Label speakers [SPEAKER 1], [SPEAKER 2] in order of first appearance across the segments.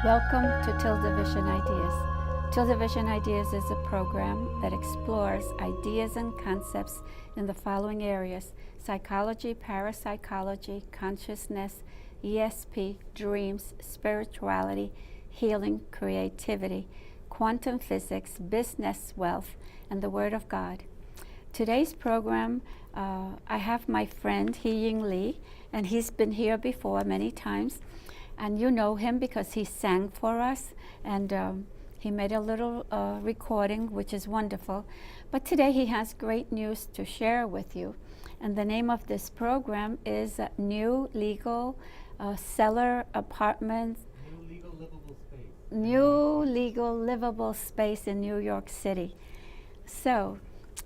[SPEAKER 1] Welcome to TildeVision Ideas. TildeVision Ideas is a program that explores ideas and concepts in the following areas: psychology, parapsychology, consciousness, ESP, dreams, spirituality, healing, creativity, quantum physics, business, wealth, and the Word of God. Today's program, I have my friend Hee-Ying Lee, and he's been here before many times. And you know him because he sang for us, and he made a little recording, which is wonderful. But today he has great news to share with you. And the name of this program is New Legal Seller Apartments.
[SPEAKER 2] New legal livable space.
[SPEAKER 1] New Legal Livable Space in New York City. So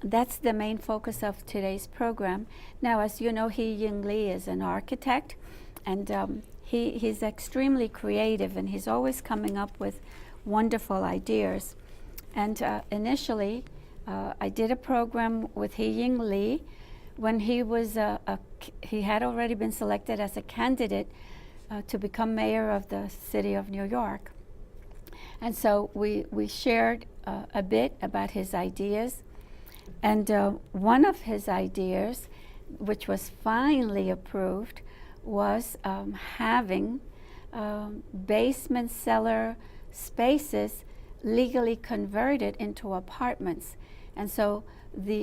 [SPEAKER 1] that's the main focus of today's program. Now, as you know, Hee-Ying Lee is an architect, and he's extremely creative, and he's always coming up with wonderful ideas. And initially, I did a program with Hee-Ying Lee when he was he had already been selected as a candidate to become mayor of the city of New York. And so we shared a bit about his ideas. And one of his ideas, which was finally approved, was having basement cellar spaces legally converted into apartments. And so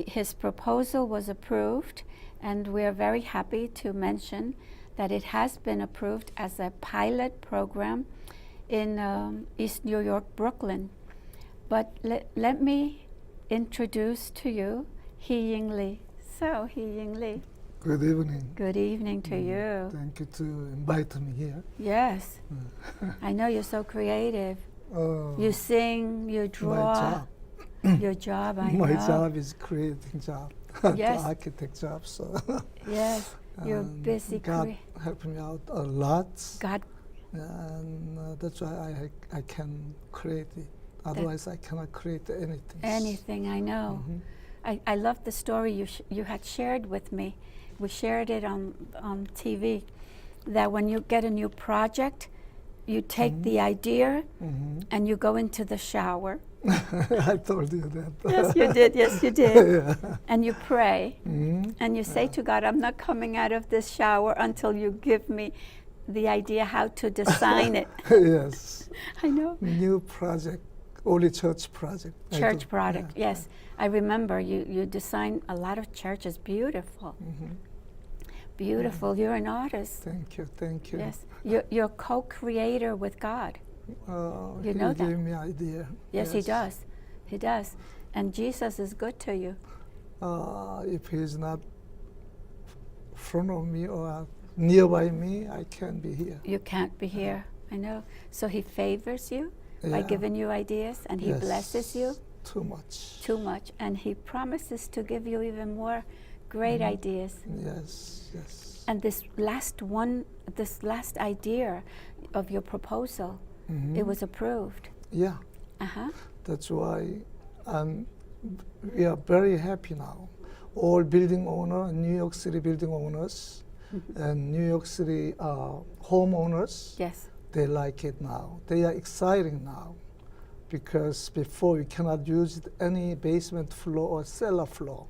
[SPEAKER 1] his proposal was approved, and we are very happy to mention that it has been approved as a pilot program in East New York, Brooklyn. But let me introduce to you Hee-Ying Lee. So, Hee-Ying Lee.
[SPEAKER 3] Good evening.
[SPEAKER 1] Good evening to you.
[SPEAKER 3] Thank you to invite me here.
[SPEAKER 1] Yes. I know you're so creative. You sing, you draw.
[SPEAKER 3] My job.
[SPEAKER 1] Your job, I know.
[SPEAKER 3] My job is creating job.
[SPEAKER 1] Yes.
[SPEAKER 3] The architect job. So.
[SPEAKER 1] Yes, you're busy.
[SPEAKER 3] God helped me out a lot.
[SPEAKER 1] God.
[SPEAKER 3] And that's why I can create it. Otherwise, I cannot create anything.
[SPEAKER 1] Anything, I know. Mm-hmm. I love the story you had shared with me. We shared it on TV, that when you get a new project, you take the idea and you go into the shower.
[SPEAKER 3] I told you that.
[SPEAKER 1] Yes, you did. Yes, you did.
[SPEAKER 3] Yeah.
[SPEAKER 1] And you pray. And you say to God, I'm not coming out of this shower until you give me the idea how to design it.
[SPEAKER 3] Yes.
[SPEAKER 1] I know.
[SPEAKER 3] New project, only church project.
[SPEAKER 1] Church project, yeah. Yes. I remember you designed a lot of churches. Beautiful. Beautiful. You're an artist.
[SPEAKER 3] Thank you. Thank you.
[SPEAKER 1] Yes. You're co-creator with God. You know that.
[SPEAKER 3] He gave me idea.
[SPEAKER 1] Yes, he does. He does. And Jesus is good to you.
[SPEAKER 3] If he's not in front of me or nearby me, I can't be here.
[SPEAKER 1] You can't be here. I know. So he favors you by giving you ideas, and he blesses you.
[SPEAKER 3] Too much.
[SPEAKER 1] Too much. And he promises to give you even more great ideas.
[SPEAKER 3] Yes, yes.
[SPEAKER 1] And this last idea of your proposal, it was approved.
[SPEAKER 3] Yeah. That's why we are very happy now. All building owners, New York City building owners, and New York City homeowners,
[SPEAKER 1] yes,
[SPEAKER 3] they like it now. They are exciting now, because before we cannot use any basement floor or cellar floor.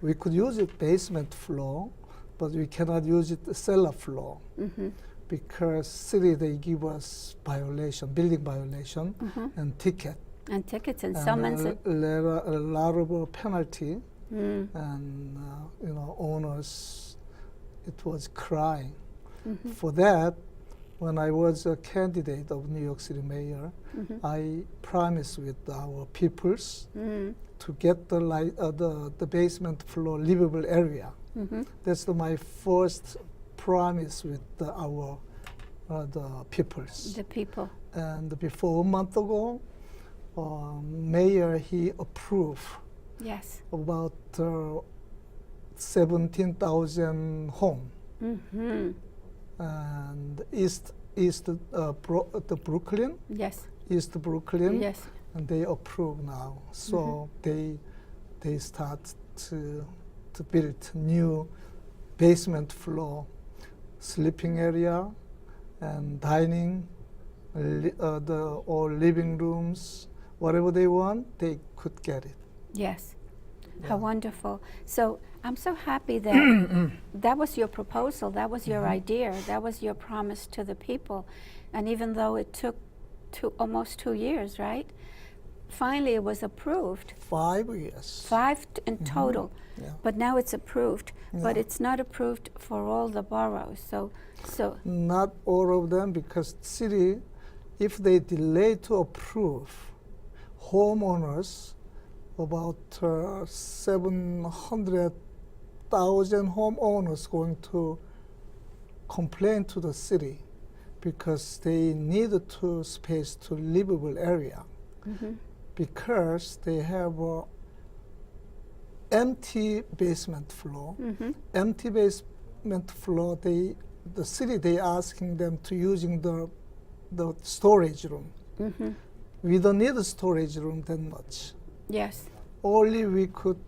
[SPEAKER 3] We could use it basement floor, but we cannot use it cellar floor, because city they give us violation, building violation, and ticket.
[SPEAKER 1] And tickets and summons.
[SPEAKER 3] A lot of penalty, and owners, it was crying. For that, when I was a candidate of New York City mayor, I promised with our peoples to get the basement floor livable area. That's my first promise with our the peoples.
[SPEAKER 1] The people.
[SPEAKER 3] And before a month ago, mayor he approved.
[SPEAKER 1] Yes.
[SPEAKER 3] About 17,000 home. And the Brooklyn.
[SPEAKER 1] Yes.
[SPEAKER 3] East Brooklyn.
[SPEAKER 1] Yes.
[SPEAKER 3] And they approve now. So they start to build new basement floor, sleeping area, and dining, all living rooms, whatever they want, they could get it.
[SPEAKER 1] Yes.
[SPEAKER 3] Yeah.
[SPEAKER 1] How wonderful. So I'm so happy that that was your proposal, that was your idea, that was your promise to the people. And even though it took almost 2 years, right? Finally it was approved.
[SPEAKER 3] 5 years.
[SPEAKER 1] 5 in total.
[SPEAKER 3] Yeah.
[SPEAKER 1] But now it's approved. But
[SPEAKER 3] Yeah.
[SPEAKER 1] it's not approved for all the boroughs. So
[SPEAKER 3] Not all of them, because city, if they delay to approve, homeowners, about 700,000 homeowners going to complain to the city because they need to space to livable area, because they have a empty basement floor. Empty basement floor, the city, they asking them to using the storage room. We don't need a storage room that much.
[SPEAKER 1] yes.
[SPEAKER 3] Only we could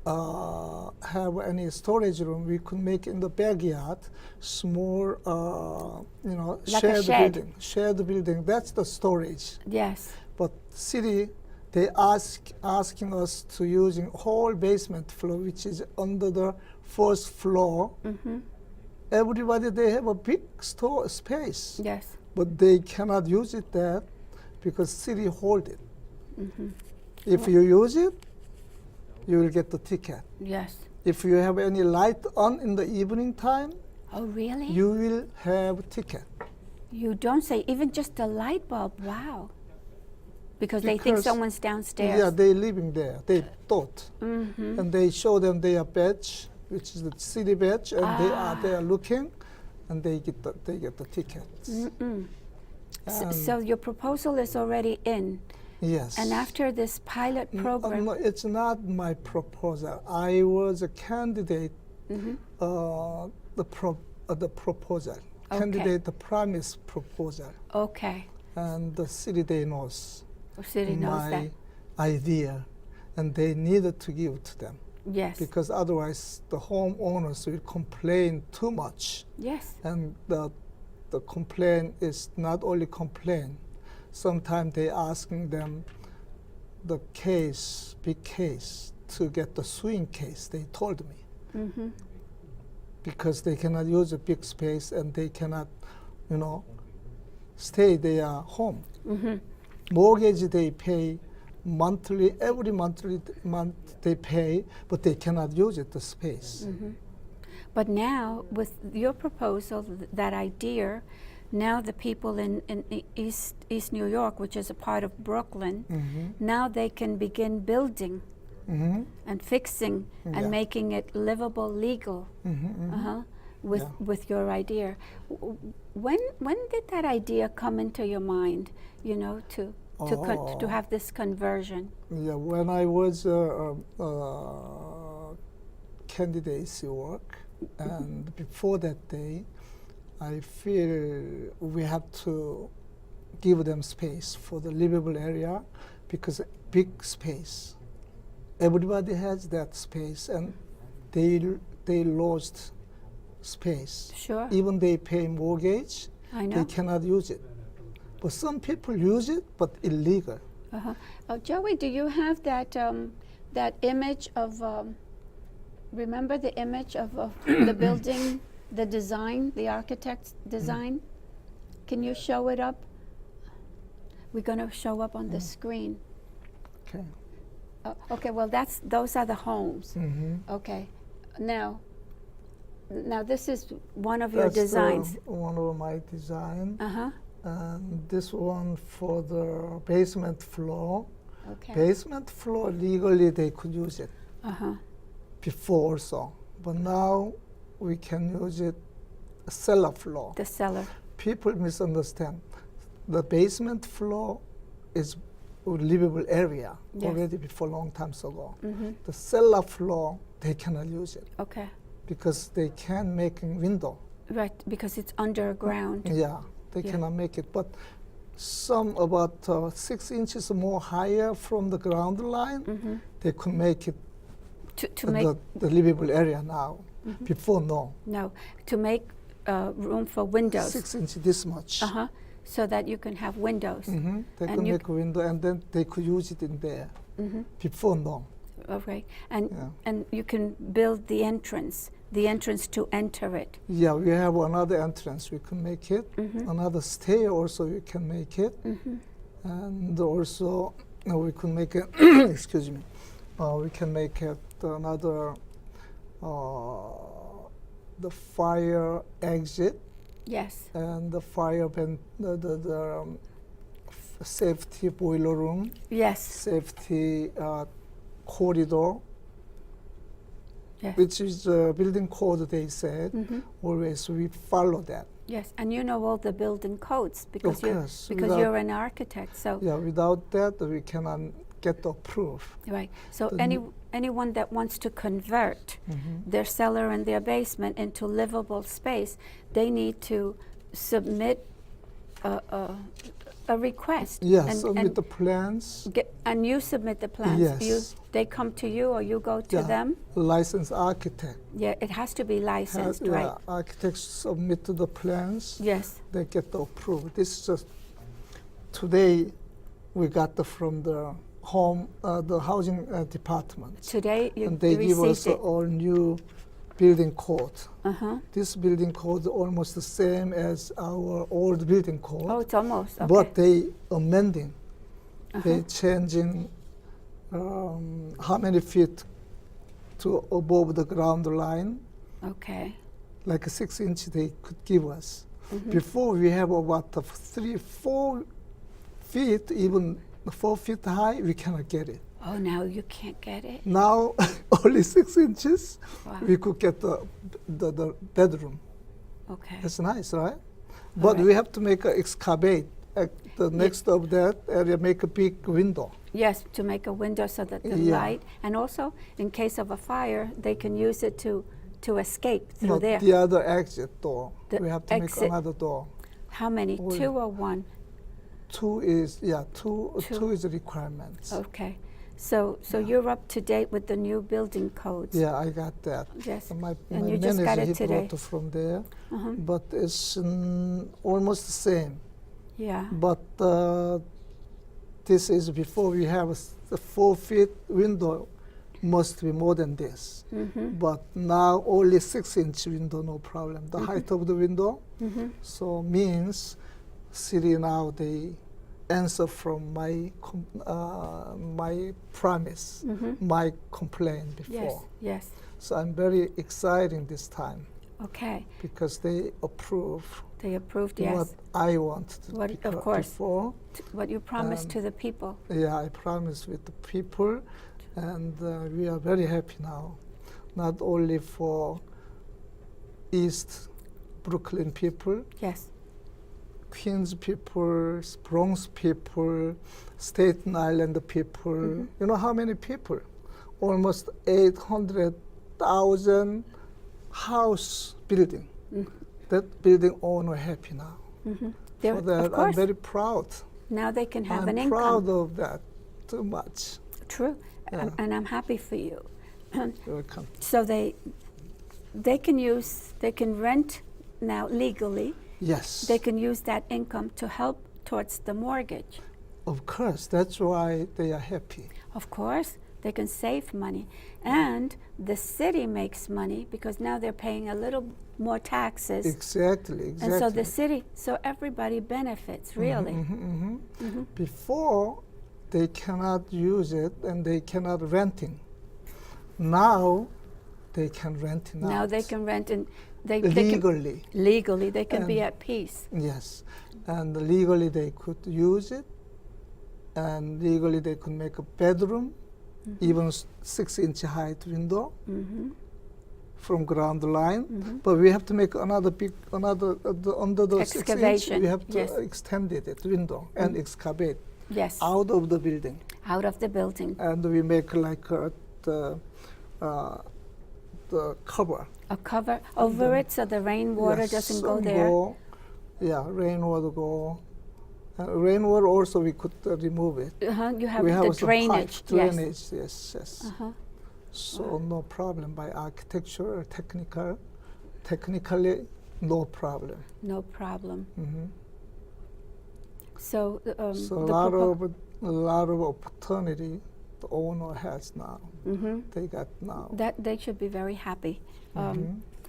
[SPEAKER 3] have any storage room, we could make in the backyard, small,
[SPEAKER 1] Like a
[SPEAKER 3] shared
[SPEAKER 1] shed.
[SPEAKER 3] building. Shared building, that's the storage.
[SPEAKER 1] Yes.
[SPEAKER 3] But city, they asking us to using whole basement floor, which is under the first floor. Everybody, they have a big store space,
[SPEAKER 1] Yes.
[SPEAKER 3] but they cannot use it there because city hold it. If you use it, you will get the ticket.
[SPEAKER 1] Yes.
[SPEAKER 3] If you have any light on in the evening time,
[SPEAKER 1] Oh, really?
[SPEAKER 3] you will have a ticket.
[SPEAKER 1] You don't say, even just a light bulb, wow. Because they think
[SPEAKER 3] Because-
[SPEAKER 1] someone's downstairs.
[SPEAKER 3] Yeah, they living there. They thought, and they show them their badge, which is the city badge, and they are looking, and they get the tickets.
[SPEAKER 1] So your proposal is already in.
[SPEAKER 3] Yes.
[SPEAKER 1] And after this pilot program,
[SPEAKER 3] No, it's not my proposal. I was a candidate. The proposal.
[SPEAKER 1] Okay.
[SPEAKER 3] Candidate, the promise proposal,
[SPEAKER 1] okay,
[SPEAKER 3] and the city, they knows
[SPEAKER 1] the city knows
[SPEAKER 3] my
[SPEAKER 1] that.
[SPEAKER 3] idea, and they needed to give to them,
[SPEAKER 1] Yes.
[SPEAKER 3] because otherwise the homeowners will complain too much,
[SPEAKER 1] Yes.
[SPEAKER 3] and the complaint is not only complaint. Sometimes they asking them the case, big case, to get the suing case. They told me, because they cannot use a big space and they cannot, stay their home. Mortgage they pay monthly, every month they pay, but they cannot use it, the space.
[SPEAKER 1] But now, with your proposal, that idea, now the people in East New York, which is a part of Brooklyn, now they can begin building and fixing and
[SPEAKER 3] Yeah.
[SPEAKER 1] making it livable, legal. With your idea. When did that idea come into your mind? To have this conversion.
[SPEAKER 3] Yeah, when I was candidacy work, and before that day, I feel we have to give them space for the livable area, because big space. Everybody has that space, and they lost space.
[SPEAKER 1] Sure.
[SPEAKER 3] Even they pay mortgage,
[SPEAKER 1] I know.
[SPEAKER 3] they cannot use it. But some people use it, but illegal.
[SPEAKER 1] Joey, do you have that image of? Remember the image of the building, the design, the architect's design? Can you show it up? We're going to show up on the screen.
[SPEAKER 3] Okay.
[SPEAKER 1] Okay. Well, those are the homes. Okay. Now this is one of your
[SPEAKER 3] That's
[SPEAKER 1] designs.
[SPEAKER 3] one of my design. And this one for the basement floor.
[SPEAKER 1] Okay.
[SPEAKER 3] Basement floor, legally they could use it before also. But now we can use it cellar floor.
[SPEAKER 1] The cellar.
[SPEAKER 3] People misunderstand. The basement floor is a livable area
[SPEAKER 1] Yes.
[SPEAKER 3] already before long time ago. The cellar floor, they cannot use it
[SPEAKER 1] Okay.
[SPEAKER 3] because they can make a window.
[SPEAKER 1] Right, because it's underground.
[SPEAKER 3] Yeah, they
[SPEAKER 1] Yeah.
[SPEAKER 3] cannot make it. But some about 6 inches more higher from the ground line, they could make it
[SPEAKER 1] To make
[SPEAKER 3] the livable area now. Before, no.
[SPEAKER 1] no, to make room for windows.
[SPEAKER 3] 6 inches this much.
[SPEAKER 1] so that you can have windows.
[SPEAKER 3] They
[SPEAKER 1] And
[SPEAKER 3] can
[SPEAKER 1] you
[SPEAKER 3] make a window, and then they could use it in there. Before, no.
[SPEAKER 1] Okay, and
[SPEAKER 3] Yeah.
[SPEAKER 1] and you can build the entrance to enter it.
[SPEAKER 3] Yeah, we have another entrance. We can make it. Another stair also we can make it. And also we can make it. Excuse me. We can make it another the fire exit
[SPEAKER 1] Yes.
[SPEAKER 3] and the fire safety boiler room,
[SPEAKER 1] Yes.
[SPEAKER 3] safety corridor,
[SPEAKER 1] Yes.
[SPEAKER 3] which is building code. They said always we follow that.
[SPEAKER 1] Yes, and you know all the building codes because
[SPEAKER 3] Of course,
[SPEAKER 1] because
[SPEAKER 3] without-
[SPEAKER 1] you're an architect. So
[SPEAKER 3] Yeah, without that we cannot get approved.
[SPEAKER 1] right. So
[SPEAKER 3] The
[SPEAKER 1] anyone that wants to convert their cellar and their basement into livable space, they need to submit a request.
[SPEAKER 3] Yes, submit the plans.
[SPEAKER 1] And you submit the plans.
[SPEAKER 3] Yes.
[SPEAKER 1] They come to you or you go to
[SPEAKER 3] Yeah,
[SPEAKER 1] them.
[SPEAKER 3] licensed architect.
[SPEAKER 1] Yeah, it has to be licensed,
[SPEAKER 3] Yeah,
[SPEAKER 1] right?
[SPEAKER 3] architects submit the plans.
[SPEAKER 1] Yes.
[SPEAKER 3] They get the approval. This is just today we got from the the housing department,
[SPEAKER 1] Today you
[SPEAKER 3] and they give us
[SPEAKER 1] received it.
[SPEAKER 3] all new building code.
[SPEAKER 1] Uh-huh.
[SPEAKER 3] This building code is almost the same as our old building code.
[SPEAKER 1] Oh, it's almost okay.
[SPEAKER 3] But they amending, they changing how many feet to above the ground line,
[SPEAKER 1] Okay.
[SPEAKER 3] like 6 inch they could give us. Before we have about 3-4 feet, even 4 feet high, we cannot get it.
[SPEAKER 1] Oh, now you can't get it?
[SPEAKER 3] Now only 6 inches,
[SPEAKER 1] Wow.
[SPEAKER 3] we could get the bedroom.
[SPEAKER 1] Okay.
[SPEAKER 3] That's nice, right? But
[SPEAKER 1] right.
[SPEAKER 3] we have to make a excavate at the next of that area, make a big window.
[SPEAKER 1] Yes, to make a window so that the
[SPEAKER 3] Yeah.
[SPEAKER 1] light, and also in case of a fire, they can use it to escape through
[SPEAKER 3] Not
[SPEAKER 1] there.
[SPEAKER 3] the other exit door.
[SPEAKER 1] The
[SPEAKER 3] We have to
[SPEAKER 1] exit.
[SPEAKER 3] make another door.
[SPEAKER 1] How many?
[SPEAKER 3] Oh,
[SPEAKER 1] 2 or 1?
[SPEAKER 3] Two is
[SPEAKER 1] Two.
[SPEAKER 3] two is a requirement.
[SPEAKER 1] Okay. So you're up to date with the new building codes.
[SPEAKER 3] Yeah, I got that.
[SPEAKER 1] Yes.
[SPEAKER 3] My
[SPEAKER 1] And you just got
[SPEAKER 3] manager,
[SPEAKER 1] it
[SPEAKER 3] he
[SPEAKER 1] today.
[SPEAKER 3] brought it from there,
[SPEAKER 1] Uh-huh.
[SPEAKER 3] but it's almost the same.
[SPEAKER 1] Yeah.
[SPEAKER 3] But this is before we have the 4 feet window, must be more than this. But now only 6 inch window, no problem. The height of the window, so means city now they answer from my my promise, my complaint before.
[SPEAKER 1] Yes. Yes.
[SPEAKER 3] So I'm very excited this time
[SPEAKER 1] Okay.
[SPEAKER 3] because they approve
[SPEAKER 1] They approved.
[SPEAKER 3] what
[SPEAKER 1] Yes.
[SPEAKER 3] I wanted
[SPEAKER 1] What- of course.
[SPEAKER 3] before.
[SPEAKER 1] What you promised to the people.
[SPEAKER 3] Yeah, I promised with the people, and we are very happy now. Not only for East Brooklyn people,
[SPEAKER 1] Yes.
[SPEAKER 3] Queens people, Bronx people, Staten Island people. You know how many people? Almost 800,000 house building. That building owner happy now.
[SPEAKER 1] They're-
[SPEAKER 3] For that,
[SPEAKER 1] of course.
[SPEAKER 3] I'm very proud.
[SPEAKER 1] Now they can have an
[SPEAKER 3] I'm
[SPEAKER 1] income.
[SPEAKER 3] proud of that too much.
[SPEAKER 1] True.
[SPEAKER 3] Yeah.
[SPEAKER 1] And I'm happy for you.
[SPEAKER 3] You're welcome.
[SPEAKER 1] So they can rent now legally.
[SPEAKER 3] Yes.
[SPEAKER 1] They can use that income to help towards the mortgage.
[SPEAKER 3] Of course, that's why they are happy.
[SPEAKER 1] Of course, they can save money. And the city makes money because now they're paying a little more taxes.
[SPEAKER 3] Exactly.
[SPEAKER 1] And so the city, so everybody benefits, really.
[SPEAKER 3] Before, they cannot use it and they cannot renting. Now, they can rent it
[SPEAKER 1] Now
[SPEAKER 3] out.
[SPEAKER 1] they can rent and they
[SPEAKER 3] legally.
[SPEAKER 1] can, legally they can be
[SPEAKER 3] And-
[SPEAKER 1] at peace.
[SPEAKER 3] Yes, and legally they could use it, and legally they could make a bedroom, even 6 inch height window from ground line. But we have to make another under the 6 inch.
[SPEAKER 1] Excavation,
[SPEAKER 3] We have to
[SPEAKER 1] yes.
[SPEAKER 3] extend it window and excavate
[SPEAKER 1] Yes,
[SPEAKER 3] out of the building,
[SPEAKER 1] out of the building.
[SPEAKER 3] and we make like the cover.
[SPEAKER 1] A cover over it so the rainwater
[SPEAKER 3] Yes,
[SPEAKER 1] doesn't go
[SPEAKER 3] and
[SPEAKER 1] there.
[SPEAKER 3] Yeah, rainwater go. Rainwater also we could remove it.
[SPEAKER 1] You have
[SPEAKER 3] We
[SPEAKER 1] the
[SPEAKER 3] have some
[SPEAKER 1] drainage.
[SPEAKER 3] pipe, drainage, yes, yes.
[SPEAKER 1] Uh-huh.
[SPEAKER 3] So no problem by architecture or technically no problem.
[SPEAKER 1] No problem. So,
[SPEAKER 3] So
[SPEAKER 1] the
[SPEAKER 3] a lot of opportunity the owner has now. They got now.
[SPEAKER 1] that they should be very happy.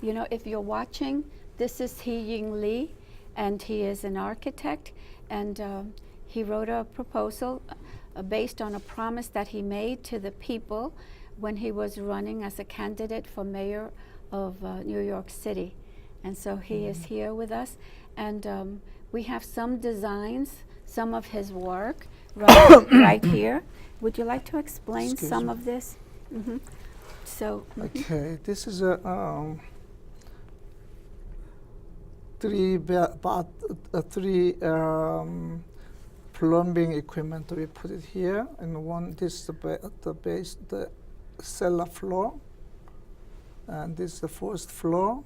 [SPEAKER 1] You know, if you're watching, this is He-Ying Lee, and he is an architect, and he wrote a proposal based on a promise that he made to the people when he was running as a candidate for mayor of New York City. And so he is here with us, and we have some designs, some of his work right here. Would you like to explain
[SPEAKER 3] Excuse
[SPEAKER 1] some
[SPEAKER 3] me.
[SPEAKER 1] of this? So,
[SPEAKER 3] Okay, this is a three plumbing equipment. We put it here, and one this is the base, the cellar floor, and this is the first floor,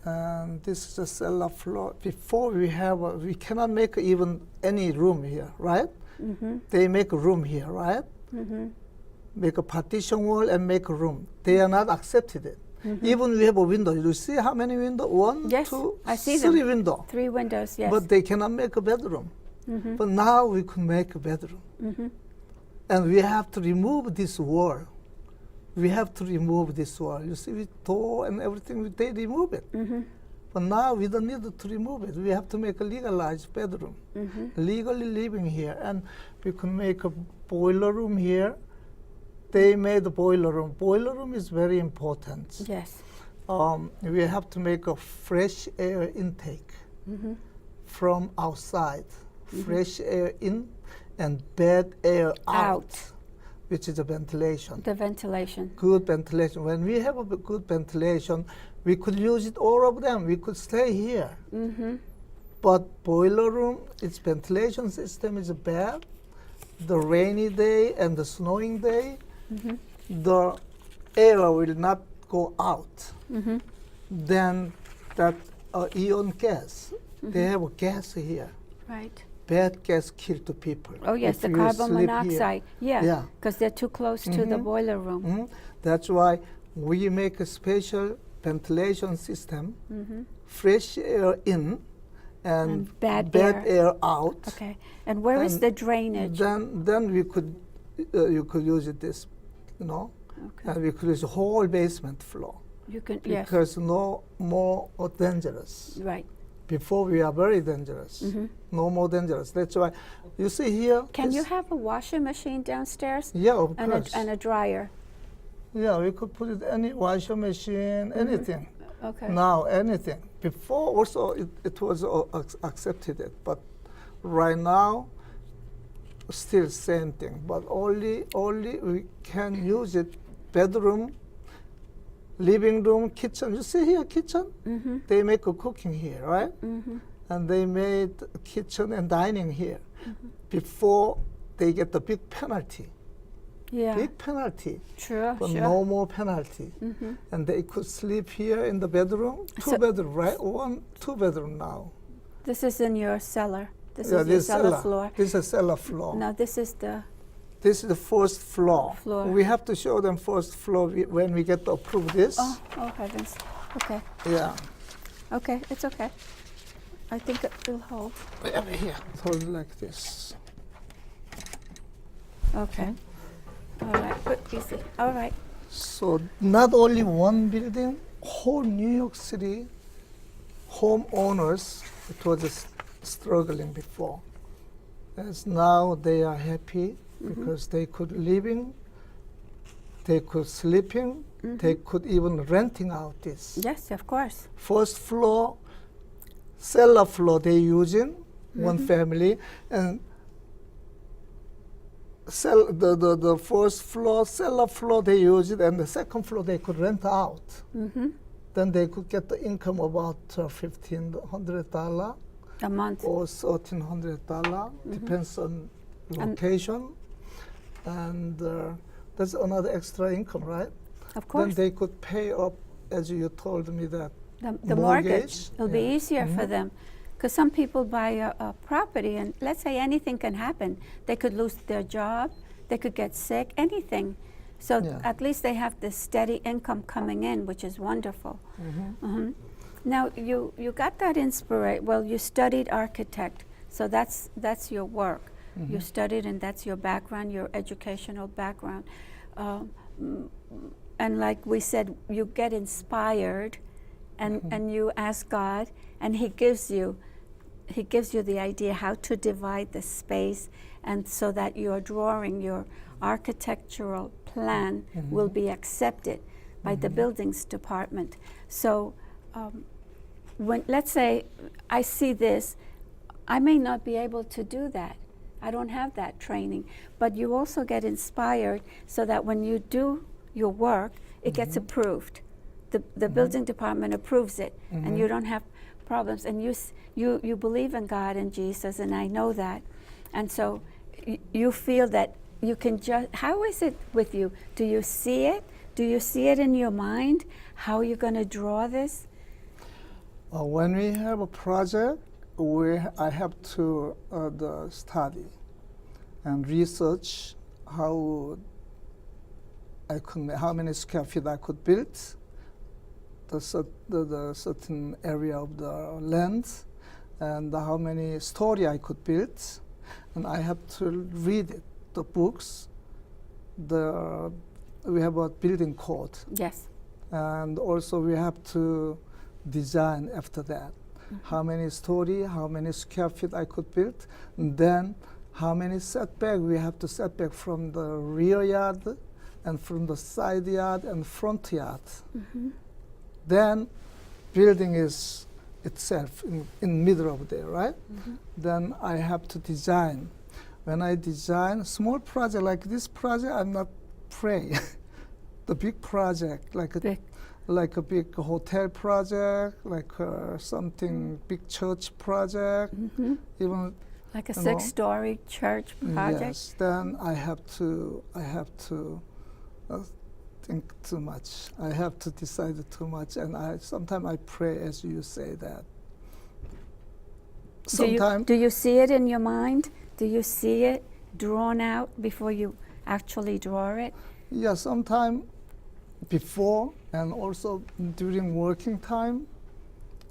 [SPEAKER 3] and this is the cellar floor. Before we cannot make even any room here, right? They make a room here, right? Make a partition wall and make a room. They are not accepted it. Even we have a window. You see how many windows? One,
[SPEAKER 1] yes,
[SPEAKER 3] two,
[SPEAKER 1] I see
[SPEAKER 3] three
[SPEAKER 1] them.
[SPEAKER 3] windows.
[SPEAKER 1] 3 windows, yes.
[SPEAKER 3] But they cannot make a bedroom. But now we can make a bedroom. And we have to remove this wall. We have to remove this wall. You see, with door and everything, they remove it. But now we don't need to remove it. We have to make a legalized bedroom. Legally living here. And we can make a boiler room here. They made a boiler room. Boiler room is very important.
[SPEAKER 1] Yes.
[SPEAKER 3] We have to make a fresh air intake from outside. Fresh air in and bad air out, which is a ventilation.
[SPEAKER 1] The ventilation.
[SPEAKER 3] Good ventilation. When we have a good ventilation, we could use it, all of them. We could stay here. But boiler room, its ventilation system is bad. The rainy day and the snowing day, the air will not go out. Then that ion gas, they have a gas here.
[SPEAKER 1] Right.
[SPEAKER 3] Bad gas kills the people.
[SPEAKER 1] Oh, yes,
[SPEAKER 3] if
[SPEAKER 1] the
[SPEAKER 3] you
[SPEAKER 1] carbon
[SPEAKER 3] sleep
[SPEAKER 1] monoxide.
[SPEAKER 3] here.
[SPEAKER 1] Yeah, because they're too close to the boiler room.
[SPEAKER 3] That's why we make a special ventilation system, fresh air in and
[SPEAKER 1] bad
[SPEAKER 3] air out.
[SPEAKER 1] Okay. And where is
[SPEAKER 3] And
[SPEAKER 1] the drainage?
[SPEAKER 3] Then we could you could use it this, you know,
[SPEAKER 1] Okay.
[SPEAKER 3] and we could use the whole basement floor
[SPEAKER 1] You can, yes.
[SPEAKER 3] because no more dangerous.
[SPEAKER 1] Right.
[SPEAKER 3] Before we are very dangerous, no more dangerous. That's why you see here.
[SPEAKER 1] Can you
[SPEAKER 3] this-
[SPEAKER 1] have a washing machine downstairs?
[SPEAKER 3] Yeah, of
[SPEAKER 1] And
[SPEAKER 3] course.
[SPEAKER 1] and a dryer?
[SPEAKER 3] Yeah, we could put it any washing machine, anything.
[SPEAKER 1] Okay.
[SPEAKER 3] Now anything. Before also it was accepted it, but right now still same thing. But only we can use it bedroom, living room, kitchen. You see here kitchen? They make a cooking here, right? And they made kitchen and dining here. Before they get the big penalty.
[SPEAKER 1] Yeah.
[SPEAKER 3] Big penalty.
[SPEAKER 1] Sure,
[SPEAKER 3] But
[SPEAKER 1] sure.
[SPEAKER 3] no more penalty. And they could sleep here in the bedroom,
[SPEAKER 1] So-
[SPEAKER 3] bedroom, right? Two bedroom now.
[SPEAKER 1] This is in your cellar. This
[SPEAKER 3] Yeah,
[SPEAKER 1] is your
[SPEAKER 3] this
[SPEAKER 1] cellar floor.
[SPEAKER 3] This is cellar floor.
[SPEAKER 1] No, this is the,
[SPEAKER 3] This is the first floor. We have to show them first floor when we get to approve this.
[SPEAKER 1] oh heavens. Okay.
[SPEAKER 3] Yeah.
[SPEAKER 1] Okay, it's okay. I think it will hold.
[SPEAKER 3] Here, hold it like this.
[SPEAKER 1] Okay. All right, but easy. All right.
[SPEAKER 3] So not only one building, whole New York City homeowners, it was struggling before. As now they are happy because they could living, they could sleeping, they could even renting out this.
[SPEAKER 1] Yes, of course.
[SPEAKER 3] First floor, cellar floor they using, one family, and the first floor, cellar floor they use it, and the second floor they could rent out. Then they could get the income about $1,500
[SPEAKER 1] A month.
[SPEAKER 3] or $1,300, depends on location, and that's another extra income, right?
[SPEAKER 1] Of course.
[SPEAKER 3] Then they could pay up, as you told me, that
[SPEAKER 1] The mortgage. It'll be
[SPEAKER 3] Yeah.
[SPEAKER 1] easier for them. Because some people buy a property, and let's say anything can happen. They could lose their job, they could get sick, anything. So
[SPEAKER 3] Yeah.
[SPEAKER 1] at least they have this steady income coming in, which is wonderful. Now, you got that inspiration. Well, you studied architect, So that's your work. You studied, and that's your background, your educational background. And like we said, you get inspired, and you ask God, and He gives you the idea how to divide the space, and so that your drawing, your architectural plan will be accepted by the buildings department. So when, let's say I see this, I may not be able to do that. I don't have that training. But you also get inspired so that when you do your work, it gets approved. The building department approves it, and you don't have problems. And you believe in God and Jesus, and I know that. And so you feel that you can just, how is it with you? Do you see it? Do you see it in your mind, how you're going to draw this?
[SPEAKER 3] When we have a project, I have to study and research how how many square feet I could build, the certain area of the land, and how many story I could build, and I have to read it, the books. We have a building code.
[SPEAKER 1] Yes.
[SPEAKER 3] And also we have to design after that. How many story, how many square feet I could build, and then how many setback we have to setback from the rear yard and from the side yard and front yard. Then building is itself in middle of there, right? Then I have to design. When I design small project like this project, I'm not pray. The big project like a big hotel project, like something big church project, even
[SPEAKER 1] like a 6-story church project.
[SPEAKER 3] Yes, then I have to think too much. I have to decide too much, and sometimes I pray, as you say that.
[SPEAKER 1] Do you see it in your mind? Do you see it drawn out before you actually draw it?
[SPEAKER 3] Yeah, sometimes before and also during working time,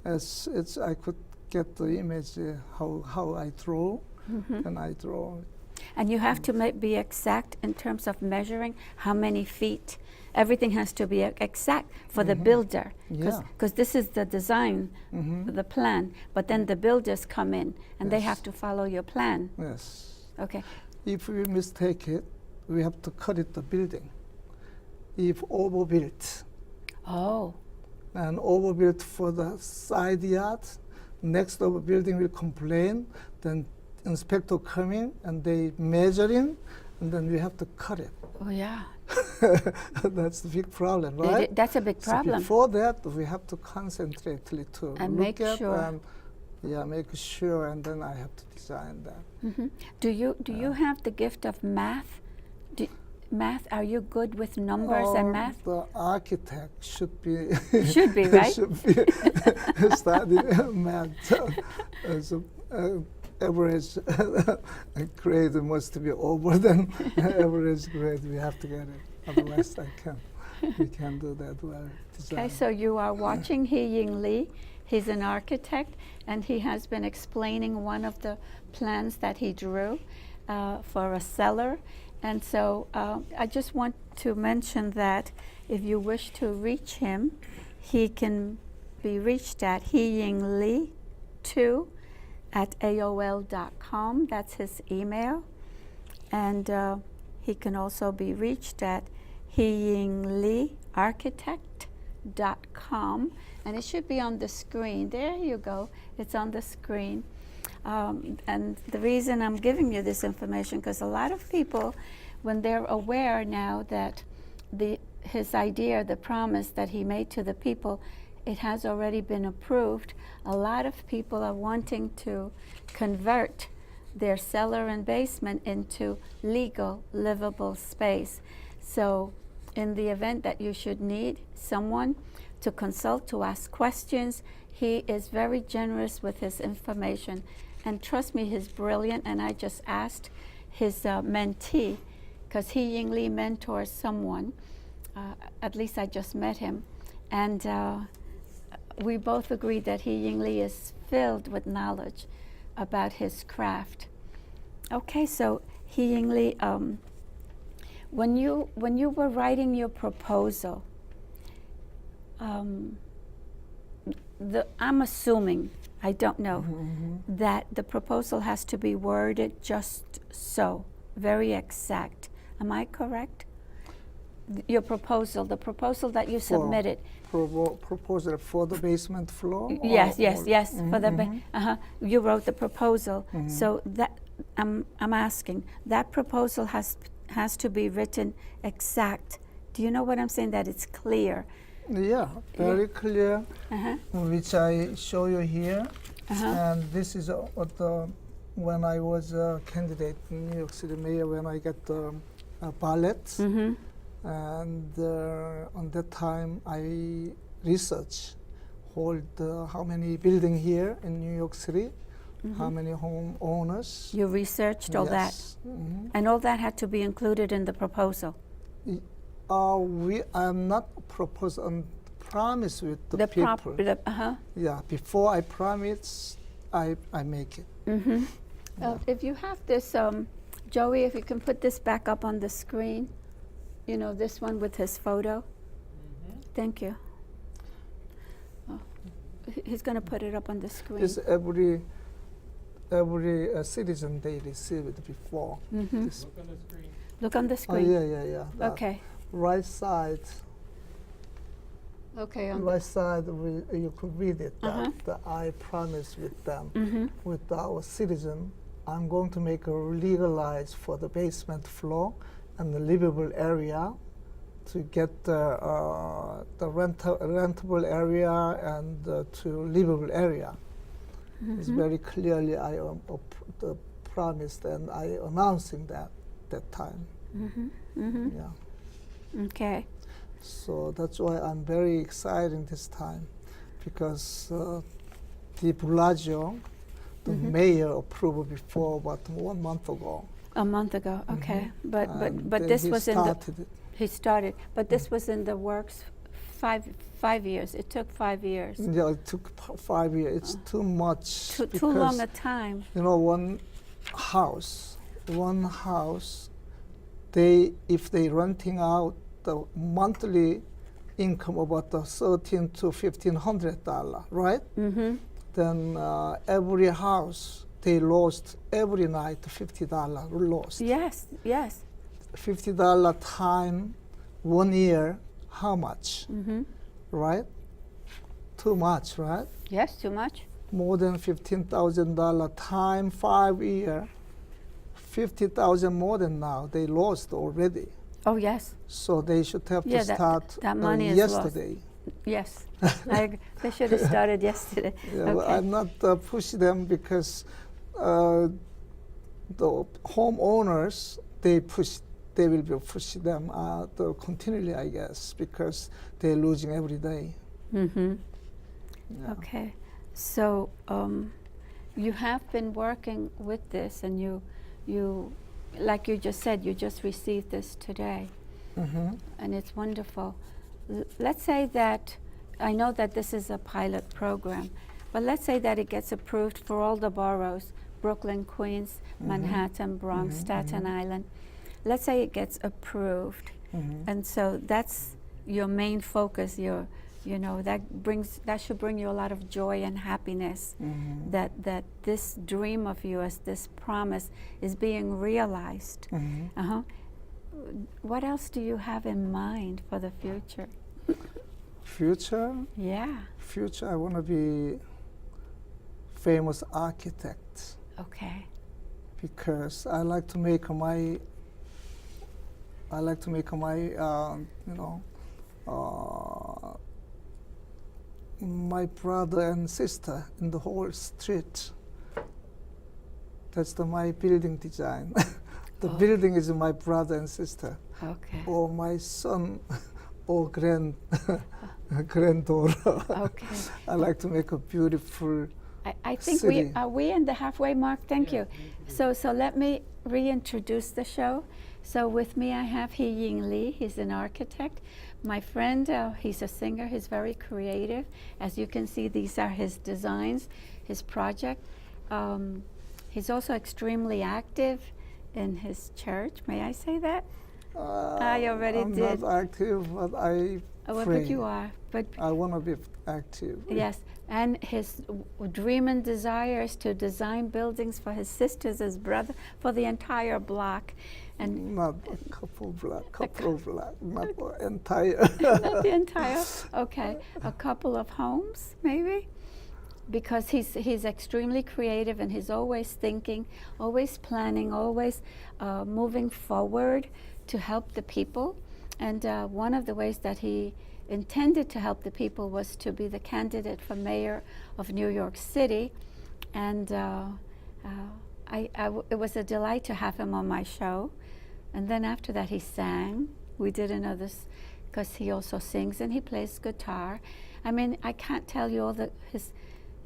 [SPEAKER 3] as I could get the image how I draw, and I draw.
[SPEAKER 1] And you have to be exact in terms of measuring how many feet. Everything has to be exact for the builder, because this is the design, the plan. But then the builders come in, and they have to follow your plan.
[SPEAKER 3] Yes.
[SPEAKER 1] Okay.
[SPEAKER 3] If we mistake it, we have to cut it the building. If overbuilt.
[SPEAKER 1] Oh.
[SPEAKER 3] And overbuilt for the side yard, next door building will complain, then inspector coming and they measuring, and then we have to cut it.
[SPEAKER 1] Oh yeah.
[SPEAKER 3] That's the big problem, right?
[SPEAKER 1] That's a big problem.
[SPEAKER 3] So before that, we have to concentrate to
[SPEAKER 1] and
[SPEAKER 3] look
[SPEAKER 1] make
[SPEAKER 3] at
[SPEAKER 1] sure.
[SPEAKER 3] And make sure, and then I have to design that.
[SPEAKER 1] Do you have the gift of math? Math? Are you good with numbers and math?
[SPEAKER 3] The architect should be.
[SPEAKER 1] Should be, right?
[SPEAKER 3] Should be studying math. So, average grade must be over than average grade. We have to get it. Otherwise, we can't do that well. Design.
[SPEAKER 1] Okay, so you are watching Hee-Ying Lee. He's an architect, and he has been explaining one of the plans that he drew for a cellar. And so I just want to mention that if you wish to reach him, he can be reached at heeyinglee2@aol.com. That's his email. And he can also be reached at heeyingleearchitect.com. And it should be on the screen. There you go. It's on the screen. And the reason I'm giving you this information, because a lot of people, when they're aware now that his idea, the promise that he made to the people, it has already been approved, a lot of people are wanting to convert their cellar and basement into legal, livable space. So in the event that you should need someone to consult, to ask questions, he is very generous with his information. And trust me, he's brilliant. And I just asked his mentee, because Hee-Ying Lee mentors someone, at least I just met him, and we both agreed that Hee-Ying Lee is filled with knowledge. about his craft. Okay, so Hee-Ying Lee, when you were writing your proposal, I'm assuming, I don't know, that the proposal has to be worded just so, very exact. Am I correct? Your proposal, the proposal that you submitted.
[SPEAKER 3] Proposal for the basement floor?
[SPEAKER 1] Yes. For the you wrote the proposal, so that I'm asking. That proposal has to be written exact. Do you know what I'm saying? That it's clear.
[SPEAKER 3] Yeah, very clear, which I show you here. And this is when I was a candidate in New York City mayor, when I got the ballot. And on that time, I researched how many buildings here in New York City, how many homeowners.
[SPEAKER 1] You researched all that, and all that had to be included in the proposal.
[SPEAKER 3] I'm not proposing, promise with the people. Yeah, before I promise, I make it.
[SPEAKER 1] If you have this, Joey, if you can put this back up on the screen. You know, this one with his photo. Thank you. Oh, he's going to put it up on the screen.
[SPEAKER 3] This every citizen they received it before.
[SPEAKER 2] Look on the screen.
[SPEAKER 1] Look on the screen.
[SPEAKER 3] Yeah.
[SPEAKER 1] Okay.
[SPEAKER 3] Right side.
[SPEAKER 1] Okay.
[SPEAKER 3] Right side, you could read it. That I promise with them, with our citizen, I'm going to make a legalize for the basement floor and the livable area to get the rentable area and to livable area. It's very clearly I promised and I announcing that time. Yeah.
[SPEAKER 1] Okay.
[SPEAKER 3] So that's why I'm very excited this time, because de Blasio, the mayor, approved before about 1 month ago.
[SPEAKER 1] A month ago, okay. But this was in the he started. But this was in the works 5 years. It took 5 years.
[SPEAKER 3] Yeah, it took 5 years. It's too much.
[SPEAKER 1] Too long a time.
[SPEAKER 3] You know, one house, if they renting out the monthly income about the $1,300 to $1,500, right? Then every house they lost every night $50 lost.
[SPEAKER 1] Yes.
[SPEAKER 3] $50 time 1 year, how much? Right? Too much, right?
[SPEAKER 1] Yes, too much.
[SPEAKER 3] More than $15,000 time 5 years. 50,000 more than now. They lost already.
[SPEAKER 1] Oh yes.
[SPEAKER 3] So they should have to start
[SPEAKER 1] that money is
[SPEAKER 3] yesterday.
[SPEAKER 1] Lost. Yes, they should have started yesterday.
[SPEAKER 3] Yeah, well, I'm not pushing them because the homeowners they will be pushing them continually, I guess, because they're losing every day. Yeah.
[SPEAKER 1] Okay, so you have been working with this, and you, like you just said, you just received this today, and it's wonderful. Let's say that, I know that this is a pilot program, but let's say that it gets approved for all the boroughs, Brooklyn, Queens, Manhattan, Bronx, Staten Island. Let's say it gets approved, and so that's your main focus, that should bring you a lot of joy and happiness, that this dream of yours, this promise is being realized. What else do you have in mind for the future?
[SPEAKER 3] Future?
[SPEAKER 1] Yeah.
[SPEAKER 3] Future, I want to be famous architect.
[SPEAKER 1] Okay.
[SPEAKER 3] Because I like to make my my brother and sister in the whole street. That's my building design. The building is my brother and sister.
[SPEAKER 1] Okay.
[SPEAKER 3] Or my son or granddaughter.
[SPEAKER 1] Okay.
[SPEAKER 3] I like to make a beautiful
[SPEAKER 1] I think
[SPEAKER 3] city.
[SPEAKER 1] we in the halfway mark. Thank you. So let me reintroduce the show. So with me I have Hee-Ying Lee. He's an architect. My friend, he's a singer. He's very creative. As you can see, these are his designs, his project. he's also extremely active in his church. May I say that? I already
[SPEAKER 3] I'm
[SPEAKER 1] did.
[SPEAKER 3] not active, but I
[SPEAKER 1] Oh,
[SPEAKER 3] pray.
[SPEAKER 1] but you are. But
[SPEAKER 3] I want to be active.
[SPEAKER 1] yes, and his dream and desire is to design buildings for his sisters, his brother, for the entire block, and
[SPEAKER 3] Not a couple of block, not the entire.
[SPEAKER 1] not the entire. Okay, a couple of homes, maybe, because he's extremely creative and he's always thinking, always planning, always moving forward to help the people. And one of the ways that he intended to help the people was to be the candidate for mayor of New York City. And it was a delight to have him on my show. And then after that, he sang. We did another, because he also sings and he plays guitar. I mean, I can't tell you all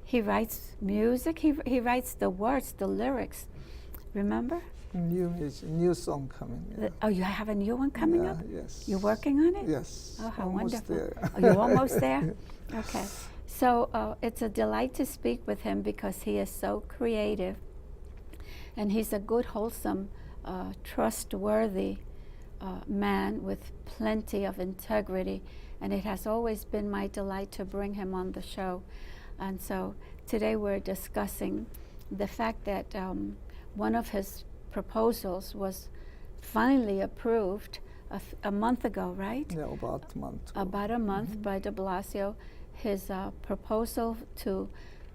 [SPEAKER 1] he writes music, he writes the words, the lyrics. Remember?
[SPEAKER 3] New song coming. Yeah.
[SPEAKER 1] Oh, you have a new one coming
[SPEAKER 3] Yeah,
[SPEAKER 1] up?
[SPEAKER 3] Yes.
[SPEAKER 1] You're working on it?
[SPEAKER 3] Yes.
[SPEAKER 1] Oh, how
[SPEAKER 3] almost
[SPEAKER 1] wonderful.
[SPEAKER 3] there.
[SPEAKER 1] Oh, you're almost there? Okay. So it's a delight to speak with him because he is so creative. And he's a good, wholesome, trustworthy man with plenty of integrity. And it has always been my delight to bring him on the show. And so today we're discussing the fact that one of his proposals was finally approved a month ago, right?
[SPEAKER 3] Yeah, about a month.
[SPEAKER 1] About a month by de Blasio, his proposal to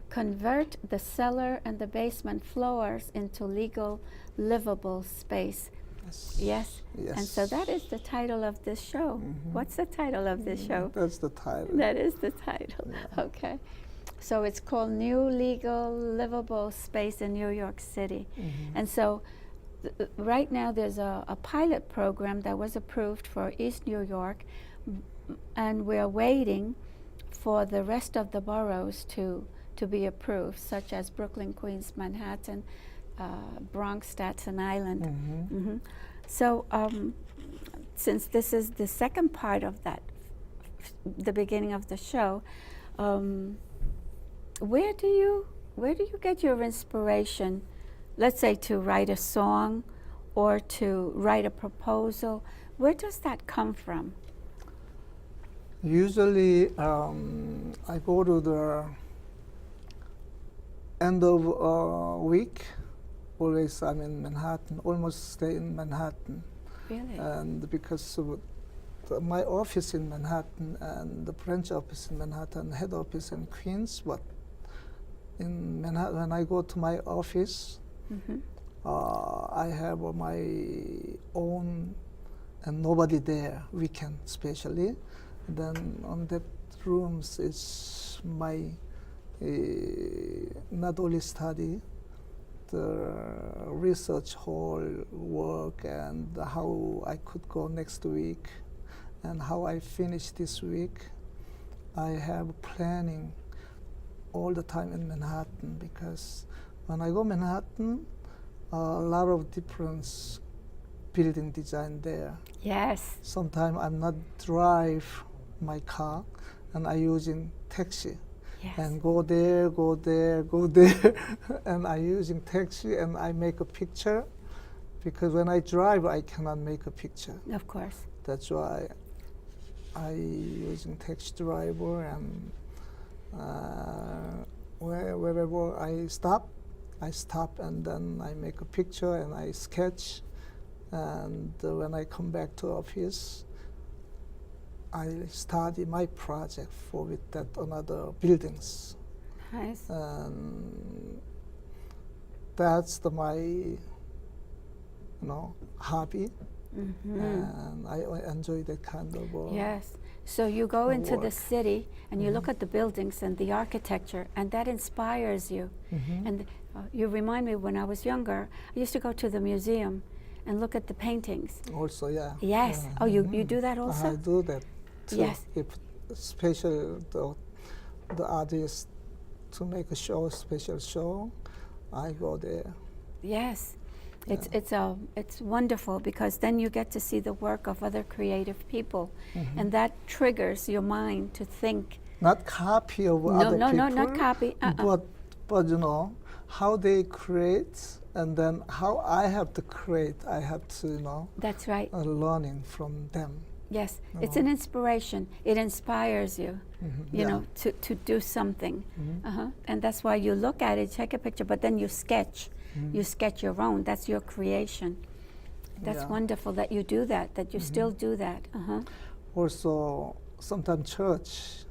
[SPEAKER 1] convert the cellar and the basement floors into legal, livable space.
[SPEAKER 3] Yes.
[SPEAKER 1] Yes?
[SPEAKER 3] Yes.
[SPEAKER 1] And so that is the title of this show. What's the title of this show?
[SPEAKER 3] That's the title.
[SPEAKER 1] That is the title.
[SPEAKER 3] Yeah.
[SPEAKER 1] Okay. So it's called New Legal Livable Space in New York City. And so right now there's a pilot program that was approved for East New York, and we're waiting for the rest of the boroughs to be approved, such as Brooklyn, Queens, Manhattan, Bronx, Staten Island. So since this is the second part of that, the beginning of the show, where do you get your inspiration, let's say to write a song or to write a proposal? Where does that come from?
[SPEAKER 3] Usually, I go to the end of week. Always I'm in Manhattan, almost stay in Manhattan.
[SPEAKER 1] Really?
[SPEAKER 3] And because of my office in Manhattan and the branch office in Manhattan, head office in Queens, but in Manhattan, when I go to my office, I have my own and nobody there, weekend especially. Then on that rooms is my not only study, the research hall work and how I could go next week and how I finish this week. I have planning all the time in Manhattan because when I go Manhattan, a lot of different building design there.
[SPEAKER 1] Yes.
[SPEAKER 3] Sometimes I'm not drive my car and I using taxi.
[SPEAKER 1] Yes.
[SPEAKER 3] And go there, and I using taxi and I make a picture because when I drive I cannot make a picture.
[SPEAKER 1] Of course.
[SPEAKER 3] That's why I using taxi driver and wherever I stop and then I make a picture and I sketch, and when I come back to office I study my project with that another buildings.
[SPEAKER 1] Nice.
[SPEAKER 3] And that's my hobby, and I enjoy that kind of
[SPEAKER 1] Yes. So you go into the
[SPEAKER 3] work.
[SPEAKER 1] city and you look at the buildings and the architecture, and that inspires you. And you remind me, when I was younger, I used to go to the museum and look at the paintings.
[SPEAKER 3] Also, yeah.
[SPEAKER 1] Yes. Oh, you do that also?
[SPEAKER 3] I do that too.
[SPEAKER 1] Yes.
[SPEAKER 3] If special the artist to make a show, special show, I go there.
[SPEAKER 1] Yes. It's wonderful because then you get to see the work of other creative people, and that triggers your mind to think.
[SPEAKER 3] Not copy of other people.
[SPEAKER 1] No, not copy.
[SPEAKER 3] But how they create, and then how I have to create. I have to,
[SPEAKER 1] That's right.
[SPEAKER 3] learning from them.
[SPEAKER 1] Yes, it's an inspiration. It inspires you, you know, to do something. And that's why you look at it, take a picture, but then you sketch. You sketch your own. That's your creation. That's wonderful that you do that, that you still do that.
[SPEAKER 3] Also, sometimes church,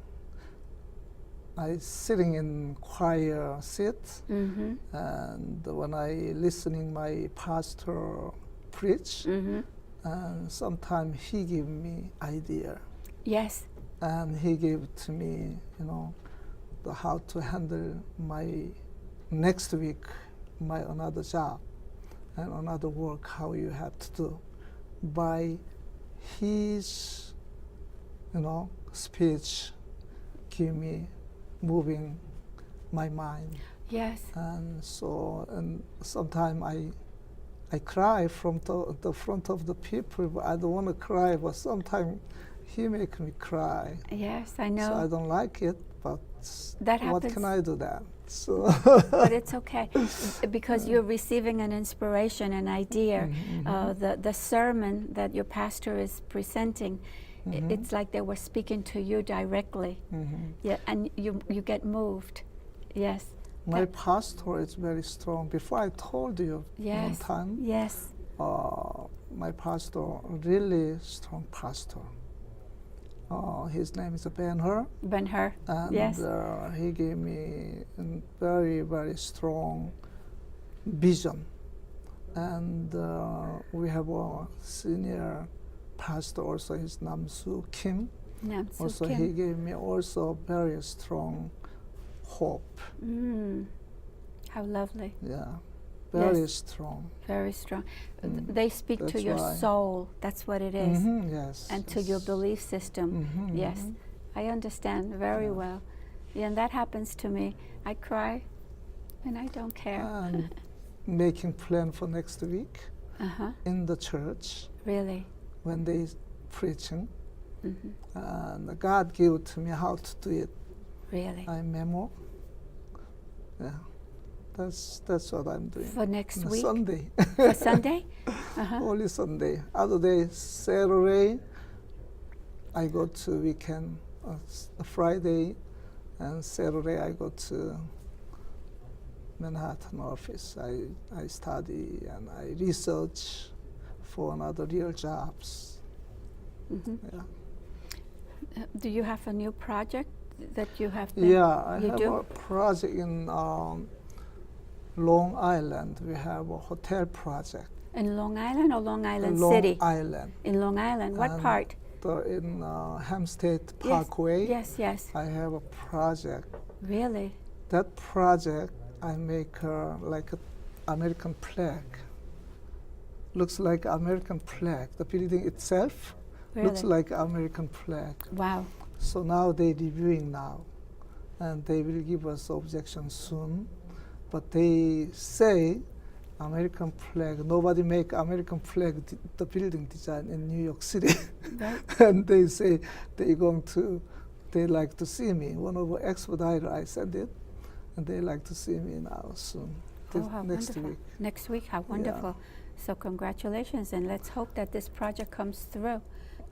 [SPEAKER 3] I sitting in choir seat, and when I listening my pastor preach, and sometimes he give me idea.
[SPEAKER 1] Yes.
[SPEAKER 3] And he gave to me, how to handle my next week, my another job and another work, how you have to do. By his, speech, give me moving my mind.
[SPEAKER 1] Yes.
[SPEAKER 3] And so, and sometimes I cry from the front of the people, but I don't want to cry, but sometimes he make me cry.
[SPEAKER 1] Yes, I know.
[SPEAKER 3] So I don't like it, but
[SPEAKER 1] that
[SPEAKER 3] what
[SPEAKER 1] happens.
[SPEAKER 3] can I do that? So
[SPEAKER 1] But it's okay, because you're receiving an inspiration, an idea. The sermon that your pastor is presenting, it's like they were speaking to you directly. Yeah, and you get moved. Yes.
[SPEAKER 3] My pastor is very strong. Before I told you one time,
[SPEAKER 1] yes,
[SPEAKER 3] my pastor, really strong pastor. His name is Ben-Hur.
[SPEAKER 1] Ben-Hur,
[SPEAKER 3] And
[SPEAKER 1] yes.
[SPEAKER 3] He gave me a very, very strong vision. And we have a senior pastor also, his Nam-Soo Kim.
[SPEAKER 1] Nam-Soo
[SPEAKER 3] Also,
[SPEAKER 1] Kim.
[SPEAKER 3] he gave me also very strong hope.
[SPEAKER 1] How lovely.
[SPEAKER 3] Yeah, very
[SPEAKER 1] Yes.
[SPEAKER 3] strong.
[SPEAKER 1] Very strong. They speak to
[SPEAKER 3] That's
[SPEAKER 1] your
[SPEAKER 3] why.
[SPEAKER 1] soul. That's what it is.
[SPEAKER 3] Yes.
[SPEAKER 1] And to your belief system. Yes, I understand very well. Yeah, and that happens to me. I cry, and I don't care.
[SPEAKER 3] And making plan for next week in the church
[SPEAKER 1] Really.
[SPEAKER 3] when they preaching. And God gave to me how to do it.
[SPEAKER 1] Really.
[SPEAKER 3] I memo. Yeah, that's what I'm doing.
[SPEAKER 1] For next week?
[SPEAKER 3] Sunday.
[SPEAKER 1] For Sunday?
[SPEAKER 3] Only Sunday. Other day, Saturday, I go to weekend. Friday and Saturday, I go to Manhattan office. I study and I research for another real jobs. Yeah.
[SPEAKER 1] Do you have a new project that you have been?
[SPEAKER 3] Yeah, I
[SPEAKER 1] you
[SPEAKER 3] have
[SPEAKER 1] do?
[SPEAKER 3] a project in Long Island. We have a hotel project.
[SPEAKER 1] In Long Island or Long Island
[SPEAKER 3] Long
[SPEAKER 1] City?
[SPEAKER 3] Island.
[SPEAKER 1] In Long Island. What
[SPEAKER 3] And
[SPEAKER 1] part?
[SPEAKER 3] In Hempstead Parkway.
[SPEAKER 1] Yes, yes.
[SPEAKER 3] I have a project.
[SPEAKER 1] Really?
[SPEAKER 3] That project, I make like an American flag. Looks like American flag. The building itself looks
[SPEAKER 1] Really?
[SPEAKER 3] like American flag.
[SPEAKER 1] Wow.
[SPEAKER 3] So now they're reviewing now, and they will give us objection soon. But they say American flag. Nobody make American flag the building design in New York City,
[SPEAKER 1] Right.
[SPEAKER 3] and they say they like to see me. One of the expediter I sent it, and they like to see me now soon.
[SPEAKER 1] Oh, how
[SPEAKER 3] next
[SPEAKER 1] wonderful.
[SPEAKER 3] week.
[SPEAKER 1] Next week, how wonderful. So congratulations, and let's hope that this project comes through.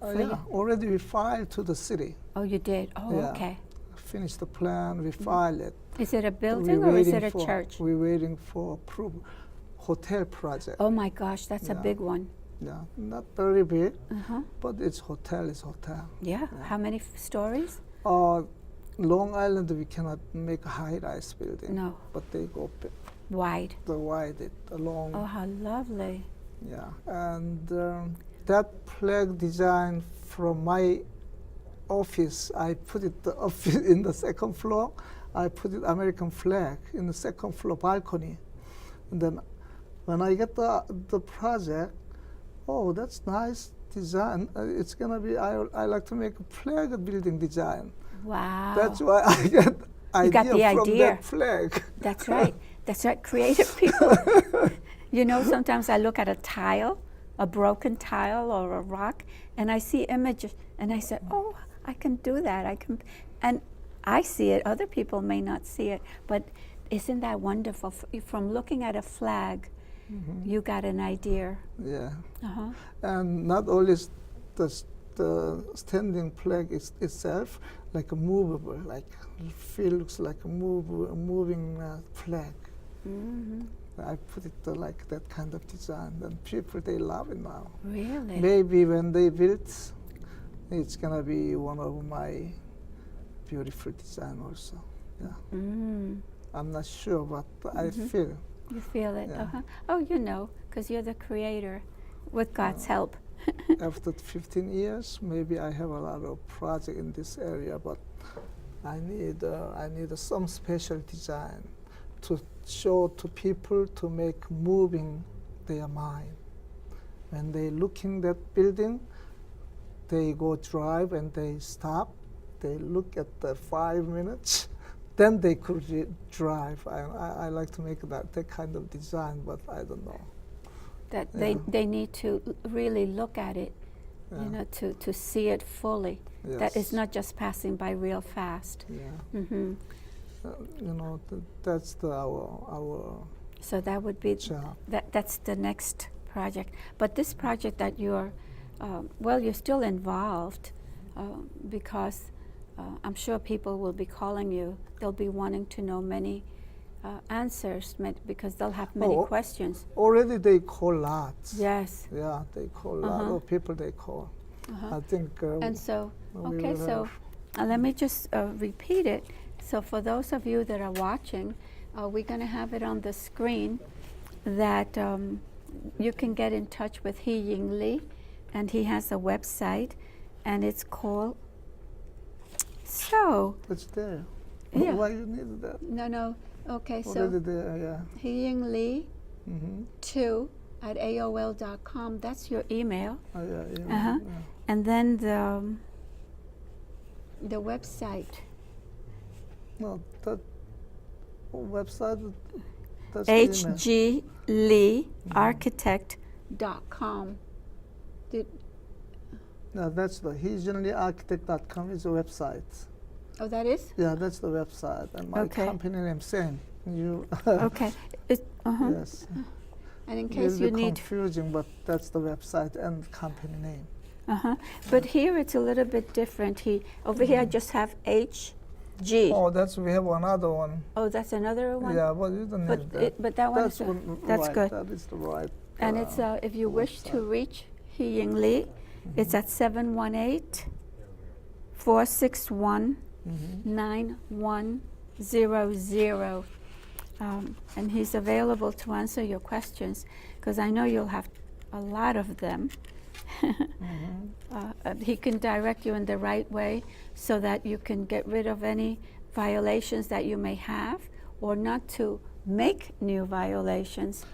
[SPEAKER 1] for
[SPEAKER 3] Yeah,
[SPEAKER 1] you.
[SPEAKER 3] already we filed to the city.
[SPEAKER 1] Oh, you did? Oh,
[SPEAKER 3] Yeah.
[SPEAKER 1] okay.
[SPEAKER 3] Finished the plan, we filed it.
[SPEAKER 1] Is it a building
[SPEAKER 3] We're
[SPEAKER 1] or is
[SPEAKER 3] waiting
[SPEAKER 1] it a
[SPEAKER 3] for-
[SPEAKER 1] church?
[SPEAKER 3] We're waiting for approval. Hotel project.
[SPEAKER 1] Oh my gosh, that's a
[SPEAKER 3] Yeah.
[SPEAKER 1] big one.
[SPEAKER 3] Yeah, not very big,
[SPEAKER 1] Uh-huh.
[SPEAKER 3] but it's hotel.
[SPEAKER 1] Yeah. How many stories?
[SPEAKER 3] Long Island, we cannot make a high-rise building.
[SPEAKER 1] No.
[SPEAKER 3] But they go
[SPEAKER 1] Wide.
[SPEAKER 3] the wide it along.
[SPEAKER 1] Oh, how lovely.
[SPEAKER 3] Yeah, and that flag design from my office, I put it the office in the second floor. I put it American flag in the second floor balcony, and then when I get the project, oh, that's nice design. It's gonna be. I like to make a flag building design.
[SPEAKER 1] Wow.
[SPEAKER 3] That's why I get
[SPEAKER 1] You got the
[SPEAKER 3] from
[SPEAKER 1] idea.
[SPEAKER 3] that flag.
[SPEAKER 1] That's right. That's right. Creative people. You know, sometimes I look at a tile, a broken tile or a rock, and I see images, and I say, oh, I can do that. I can, and I see it. Other people may not see it, but Isn't that wonderful? From looking at a flag, you got an idea.
[SPEAKER 3] Yeah.
[SPEAKER 1] Uh-huh.
[SPEAKER 3] And not only the standing flag itself, like a movable, like feels like a moving flag.
[SPEAKER 1] Mm-hmm.
[SPEAKER 3] I put it like that kind of design, and people they love it now.
[SPEAKER 1] Really?
[SPEAKER 3] Maybe when they build, it's gonna be one of my beautiful design also. Yeah. I'm not sure, but I feel.
[SPEAKER 1] You feel it?
[SPEAKER 3] Yeah.
[SPEAKER 1] Uh-huh. Oh, you know, because you're the creator, with God's help.
[SPEAKER 3] After 15 years, maybe I have a lot of project in this area, but I need some special design to show to people to make moving their mind. When they looking that building, they go drive and they stop. They look at the 5 minutes, then they could drive. I like to make that kind of design, but I don't know.
[SPEAKER 1] That
[SPEAKER 3] Yeah.
[SPEAKER 1] they need to really look at it,
[SPEAKER 3] Yeah.
[SPEAKER 1] you know, to see it fully. That
[SPEAKER 3] Yes.
[SPEAKER 1] it's not just passing by real fast.
[SPEAKER 3] Yeah.
[SPEAKER 1] Mm-hmm.
[SPEAKER 3] You know, that's our
[SPEAKER 1] So that would be
[SPEAKER 3] job.
[SPEAKER 1] that's the next project. But this project that you're, well, you're still involved because I'm sure people will be calling you. They'll be wanting to know many answers because they'll have many
[SPEAKER 3] Oh.
[SPEAKER 1] questions.
[SPEAKER 3] Already they call lots.
[SPEAKER 1] Yes.
[SPEAKER 3] Yeah, they call a lot of people. They call.
[SPEAKER 1] Uh-huh.
[SPEAKER 3] I think.
[SPEAKER 1] And so,
[SPEAKER 3] we
[SPEAKER 1] okay,
[SPEAKER 3] will
[SPEAKER 1] so let me just repeat it. So for those of you that are watching, we're going to have it on the screen that you can get in touch with He Ying Lee, and he has a website, and it's called. So.
[SPEAKER 3] It's there.
[SPEAKER 1] Yeah.
[SPEAKER 3] Why you need that?
[SPEAKER 1] No. Okay,
[SPEAKER 3] Already
[SPEAKER 1] so
[SPEAKER 3] there. Yeah.
[SPEAKER 1] He Ying Lee
[SPEAKER 3] Mm-hmm.
[SPEAKER 1] 2 at AOL.com. That's your email.
[SPEAKER 3] Oh, yeah.
[SPEAKER 1] Uh-huh. And then the website.
[SPEAKER 3] No, that website. That's the email.
[SPEAKER 1] HGLeeArchitect.com.
[SPEAKER 3] No, that's the HeGenerallyArchitect.com is the website.
[SPEAKER 1] Oh, that is?
[SPEAKER 3] Yeah, that's the website, and my
[SPEAKER 1] Okay.
[SPEAKER 3] company name same. You.
[SPEAKER 1] Okay.
[SPEAKER 3] Yes.
[SPEAKER 1] And in
[SPEAKER 3] It
[SPEAKER 1] case
[SPEAKER 3] will
[SPEAKER 1] you
[SPEAKER 3] be
[SPEAKER 1] need.
[SPEAKER 3] confusing, but that's the website and company name.
[SPEAKER 1] But here it's a little bit different. Over here I just have HG.
[SPEAKER 3] Oh, we have another one.
[SPEAKER 1] Oh, that's another one?
[SPEAKER 3] Yeah, but you don't need that.
[SPEAKER 1] But that one
[SPEAKER 3] That's
[SPEAKER 1] is
[SPEAKER 3] one
[SPEAKER 1] that's
[SPEAKER 3] right.
[SPEAKER 1] good.
[SPEAKER 3] That is the right.
[SPEAKER 1] And it's if you wish to
[SPEAKER 3] website.
[SPEAKER 1] reach He Ying Lee, it's at 718-461-9100. And he's available to answer your questions because I know you'll have a lot of them. He can direct you in the right way so that you can get rid of any violations that you may have or not to make new violations.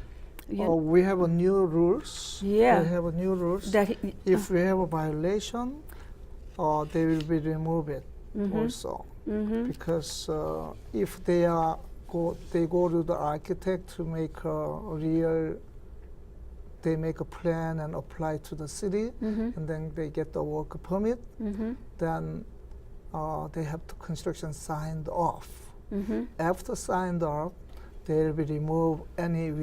[SPEAKER 3] We have a new rules.
[SPEAKER 1] Yeah.
[SPEAKER 3] We have a new rules.
[SPEAKER 1] That
[SPEAKER 3] If we have a violation, they will be removed also. Because if they go to the architect to make they make a plan and apply to the city, and then they get the work permit, then they have the construction signed off. After signed off, they will be removed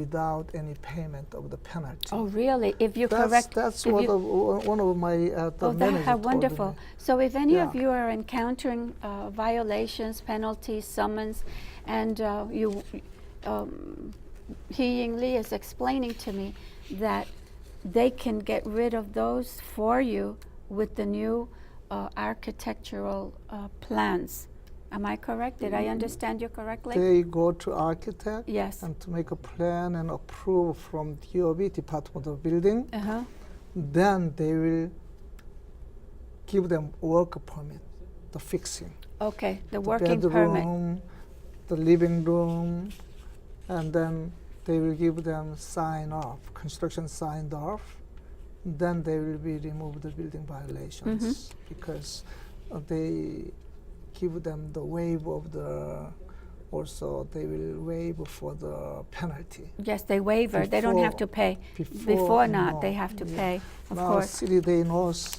[SPEAKER 3] without any payment of the penalty.
[SPEAKER 1] Oh, really? If you
[SPEAKER 3] That's
[SPEAKER 1] correct.
[SPEAKER 3] that's
[SPEAKER 1] if
[SPEAKER 3] one
[SPEAKER 1] you-
[SPEAKER 3] of my
[SPEAKER 1] Oh,
[SPEAKER 3] managers
[SPEAKER 1] how
[SPEAKER 3] told
[SPEAKER 1] wonderful.
[SPEAKER 3] me.
[SPEAKER 1] So if any of
[SPEAKER 3] Yeah.
[SPEAKER 1] you are encountering violations, penalties, summons, and He Ying Lee is explaining to me that they can get rid of those for you with the new architectural plans. Am I correct? Did I understand you correctly?
[SPEAKER 3] They go to architect
[SPEAKER 1] Yes.
[SPEAKER 3] and to make a plan and approve from DOB, Department of Building.
[SPEAKER 1] Uh-huh.
[SPEAKER 3] Then they will give them work permit, the fixing.
[SPEAKER 1] Okay, the
[SPEAKER 3] The
[SPEAKER 1] working
[SPEAKER 3] bedroom,
[SPEAKER 1] permit.
[SPEAKER 3] the living room, and then they will give them sign off, construction signed off. Then they will be removed the building violations because they give them the waive of also they will waive for the penalty.
[SPEAKER 1] Yes, they waiver. They don't have to pay. Before not,
[SPEAKER 3] no,
[SPEAKER 1] they have to
[SPEAKER 3] yeah.
[SPEAKER 1] pay, of
[SPEAKER 3] Now
[SPEAKER 1] course.
[SPEAKER 3] city they knows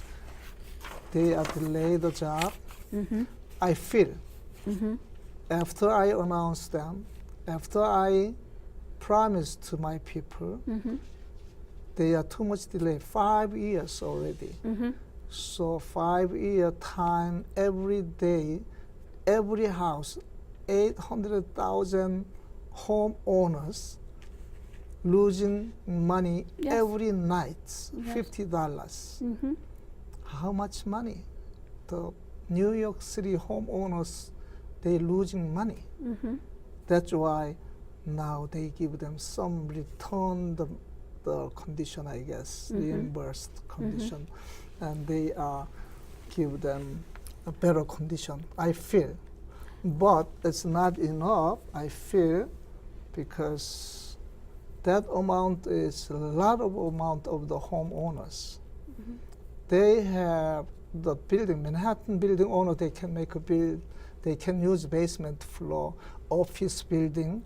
[SPEAKER 3] they are delay the job. I feel after I announce them, after I promised to my people, they are too much delayed. 5 years already. So 5 year time, every day, every house, 800,000 homeowners losing money
[SPEAKER 1] Yes.
[SPEAKER 3] every night,
[SPEAKER 1] Yes.
[SPEAKER 3] $50. How much money? The New York City homeowners, they losing money. That's why now they give them some return the condition, I guess, reimbursed condition, and they give them a better condition, I feel. But it's not enough, I feel, because that amount is a lot of amount of the homeowners. They have the building, Manhattan building owner, they can make a build, they can use basement floor, office building,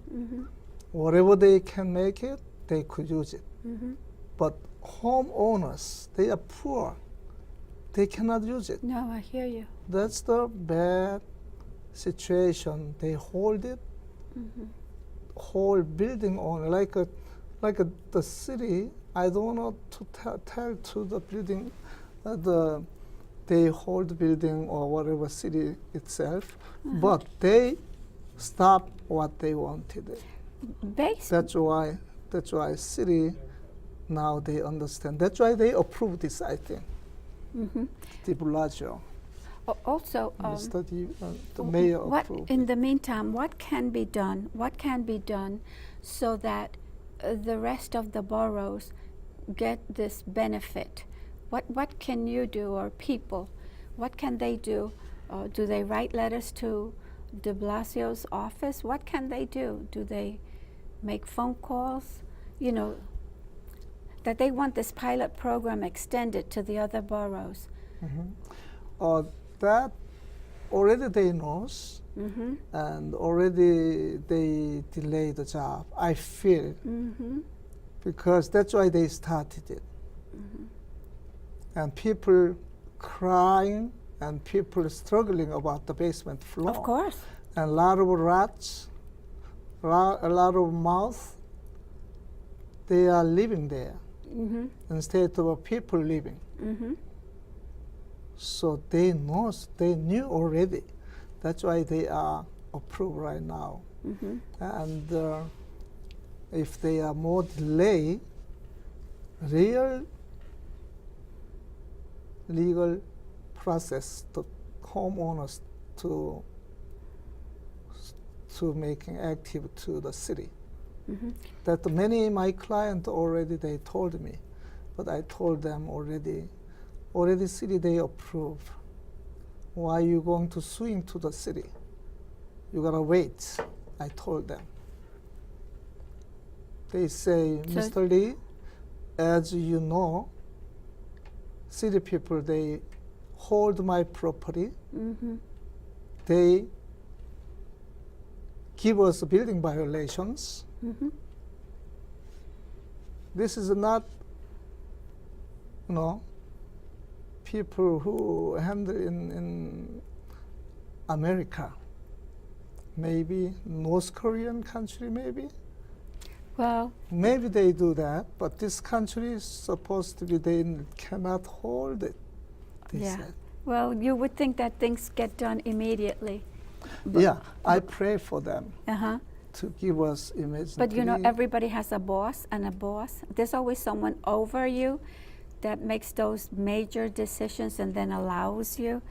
[SPEAKER 3] whatever they can make it, they could use it. But homeowners, they are poor. They cannot use it.
[SPEAKER 1] No, I hear you.
[SPEAKER 3] That's the bad situation. They hold it, whole building owner, like the city. I don't know to tell to the building, they hold building or whatever city itself, but they stop what they wanted. That's why city now they understand. That's why they approve this, I think. TildeVision.
[SPEAKER 1] Also,
[SPEAKER 3] the mayor
[SPEAKER 1] what
[SPEAKER 3] approved.
[SPEAKER 1] in the meantime, what can be done? What can be done so that the rest of the boroughs get this benefit? What can you do, or people? What can they do? Do they write letters to de Blasio's office? What can they do? Do they make phone calls? You know, that they want this pilot program extended to the other boroughs.
[SPEAKER 3] That already they knows, and already they delay the job, I feel, because that's why they started it. And people crying and people struggling about the basement floor.
[SPEAKER 1] Of course.
[SPEAKER 3] And a lot of rats, a lot of mouse, they are living there instead of people living. So they knew already. That's why they are approved right now. And if they are more delay, real legal process to homeowners to making active to the city. That many my clients already they told me, but I told them already city they approve. Why you going to swing to the city? You gotta wait, I told them. They say,
[SPEAKER 1] So
[SPEAKER 3] Mr. Lee, as you know, city people, they hold my property. They give us building violations. This is not, people who handle in America. Maybe North Korean country, maybe.
[SPEAKER 1] Well,
[SPEAKER 3] Maybe they do that, but this country is supposed to be, they cannot hold it, they
[SPEAKER 1] yeah.
[SPEAKER 3] said.
[SPEAKER 1] Well, you would think that things get done immediately.
[SPEAKER 3] Yeah, I pray for them
[SPEAKER 1] Uh-huh.
[SPEAKER 3] to give us immediately.
[SPEAKER 1] But you know, everybody has a boss and a boss. There's always someone over you that makes those major decisions and then allows you.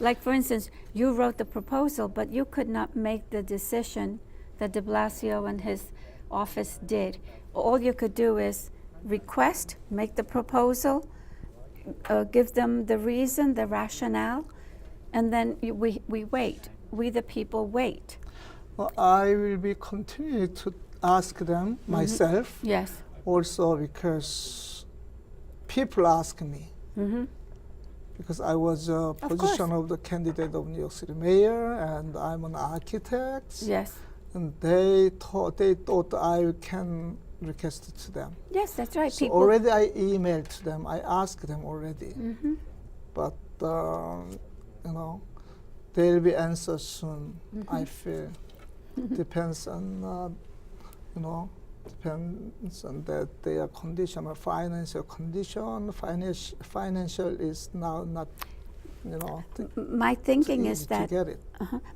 [SPEAKER 1] Like, for instance, you wrote the proposal, but you could not make the decision that de Blasio and his office did. All you could do is request, make the proposal, give them the reason, the rationale, and then we wait. We, the people, wait.
[SPEAKER 3] Well, I will be continuing to ask them myself.
[SPEAKER 1] Yes.
[SPEAKER 3] Also because people ask me. Because I was a position of the candidate of New York City mayor, and I'm an architect.
[SPEAKER 1] Yes.
[SPEAKER 3] And they thought I can request it to them.
[SPEAKER 1] Yes, that's right.
[SPEAKER 3] So
[SPEAKER 1] People.
[SPEAKER 3] already I emailed to them. I asked them already, but they'll be answered soon. I feel. depends on, depends on that their condition or financial condition. Financial is now not,
[SPEAKER 1] My thinking is
[SPEAKER 3] easy
[SPEAKER 1] that
[SPEAKER 3] to get it.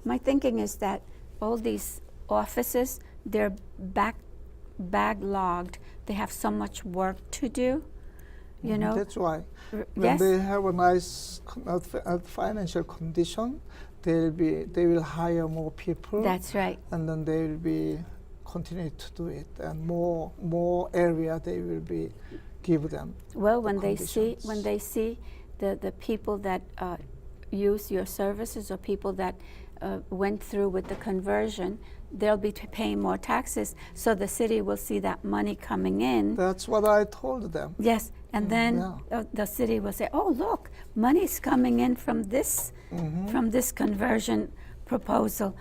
[SPEAKER 1] my thinking is that all these offices, they're backlogged. They have so much work to do.
[SPEAKER 3] That's why when
[SPEAKER 1] Yes.
[SPEAKER 3] they have a nice financial condition, they will hire more people.
[SPEAKER 1] That's right.
[SPEAKER 3] And then they will be continue to do it, and more area they will be give them.
[SPEAKER 1] Well, when
[SPEAKER 3] conditions.
[SPEAKER 1] they see the people that use your services, or people that went through with the conversion, they'll be paying more taxes. So the city will see that money coming in.
[SPEAKER 3] That's what I told them.
[SPEAKER 1] Yes, and then
[SPEAKER 3] yeah.
[SPEAKER 1] the city will say, "Oh, look, money's coming in from this conversion proposal."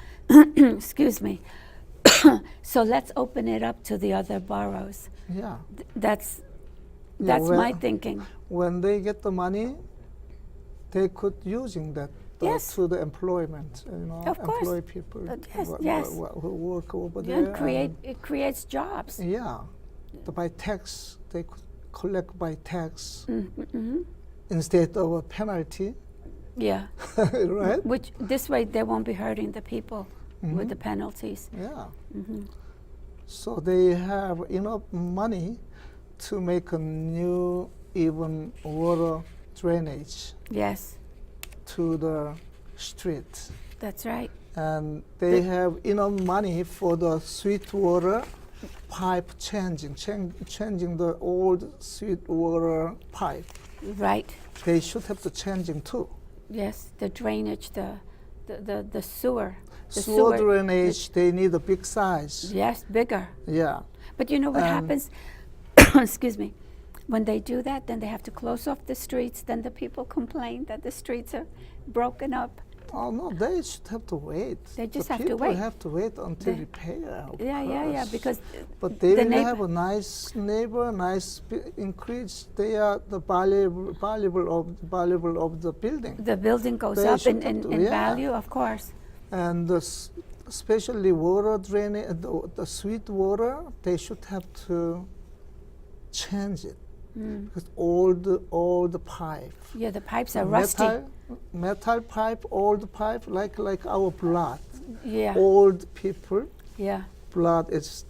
[SPEAKER 1] Excuse me. So let's open it up to the other boroughs.
[SPEAKER 3] Yeah.
[SPEAKER 1] That's
[SPEAKER 3] Yeah,
[SPEAKER 1] my thinking.
[SPEAKER 3] When they get the money, they could using that
[SPEAKER 1] Yes.
[SPEAKER 3] to the employment.
[SPEAKER 1] Of course.
[SPEAKER 3] Employ people
[SPEAKER 1] Yes.
[SPEAKER 3] who work over
[SPEAKER 1] Yeah,
[SPEAKER 3] there.
[SPEAKER 1] it creates jobs.
[SPEAKER 3] Yeah, by tax they could collect by tax
[SPEAKER 1] Mm-hmm.
[SPEAKER 3] instead of a penalty,
[SPEAKER 1] Yeah.
[SPEAKER 3] right?
[SPEAKER 1] Which this way they won't be hurting the people with the penalties.
[SPEAKER 3] Yeah.
[SPEAKER 1] Mm-hmm.
[SPEAKER 3] So they have enough money to make a new even water drainage
[SPEAKER 1] Yes,
[SPEAKER 3] to the street,
[SPEAKER 1] that's right.
[SPEAKER 3] and they have enough money for the sweet water pipe changing the old sweet water pipe.
[SPEAKER 1] Right.
[SPEAKER 3] They should have the changing too.
[SPEAKER 1] Yes, the drainage, the sewer. The
[SPEAKER 3] Sewer drainage, they need a big size.
[SPEAKER 1] Yes, bigger.
[SPEAKER 3] Yeah.
[SPEAKER 1] But you know what happens? Excuse me. When they do that, then they have to close off the streets. Then the people complain that the streets are broken up.
[SPEAKER 3] Oh no, they should have to wait.
[SPEAKER 1] They just
[SPEAKER 3] the
[SPEAKER 1] have to
[SPEAKER 3] people
[SPEAKER 1] wait.
[SPEAKER 3] have to wait until
[SPEAKER 1] They-
[SPEAKER 3] repair. Of
[SPEAKER 1] Yeah,
[SPEAKER 3] course.
[SPEAKER 1] because
[SPEAKER 3] But they
[SPEAKER 1] the
[SPEAKER 3] will
[SPEAKER 1] neighbor-
[SPEAKER 3] have a nice neighbor, nice increase. They are the valuable of the building,
[SPEAKER 1] the building goes
[SPEAKER 3] They
[SPEAKER 1] up
[SPEAKER 3] should have
[SPEAKER 1] in
[SPEAKER 3] to- yeah.
[SPEAKER 1] value, of course.
[SPEAKER 3] and especially water drainage, the sweet water. They should have to change it because all the pipe.
[SPEAKER 1] Yeah, the pipes are rusty.
[SPEAKER 3] Metal pipe, old pipe, like our blood.
[SPEAKER 1] Yeah,
[SPEAKER 3] Old people,
[SPEAKER 1] yeah.
[SPEAKER 3] blood is.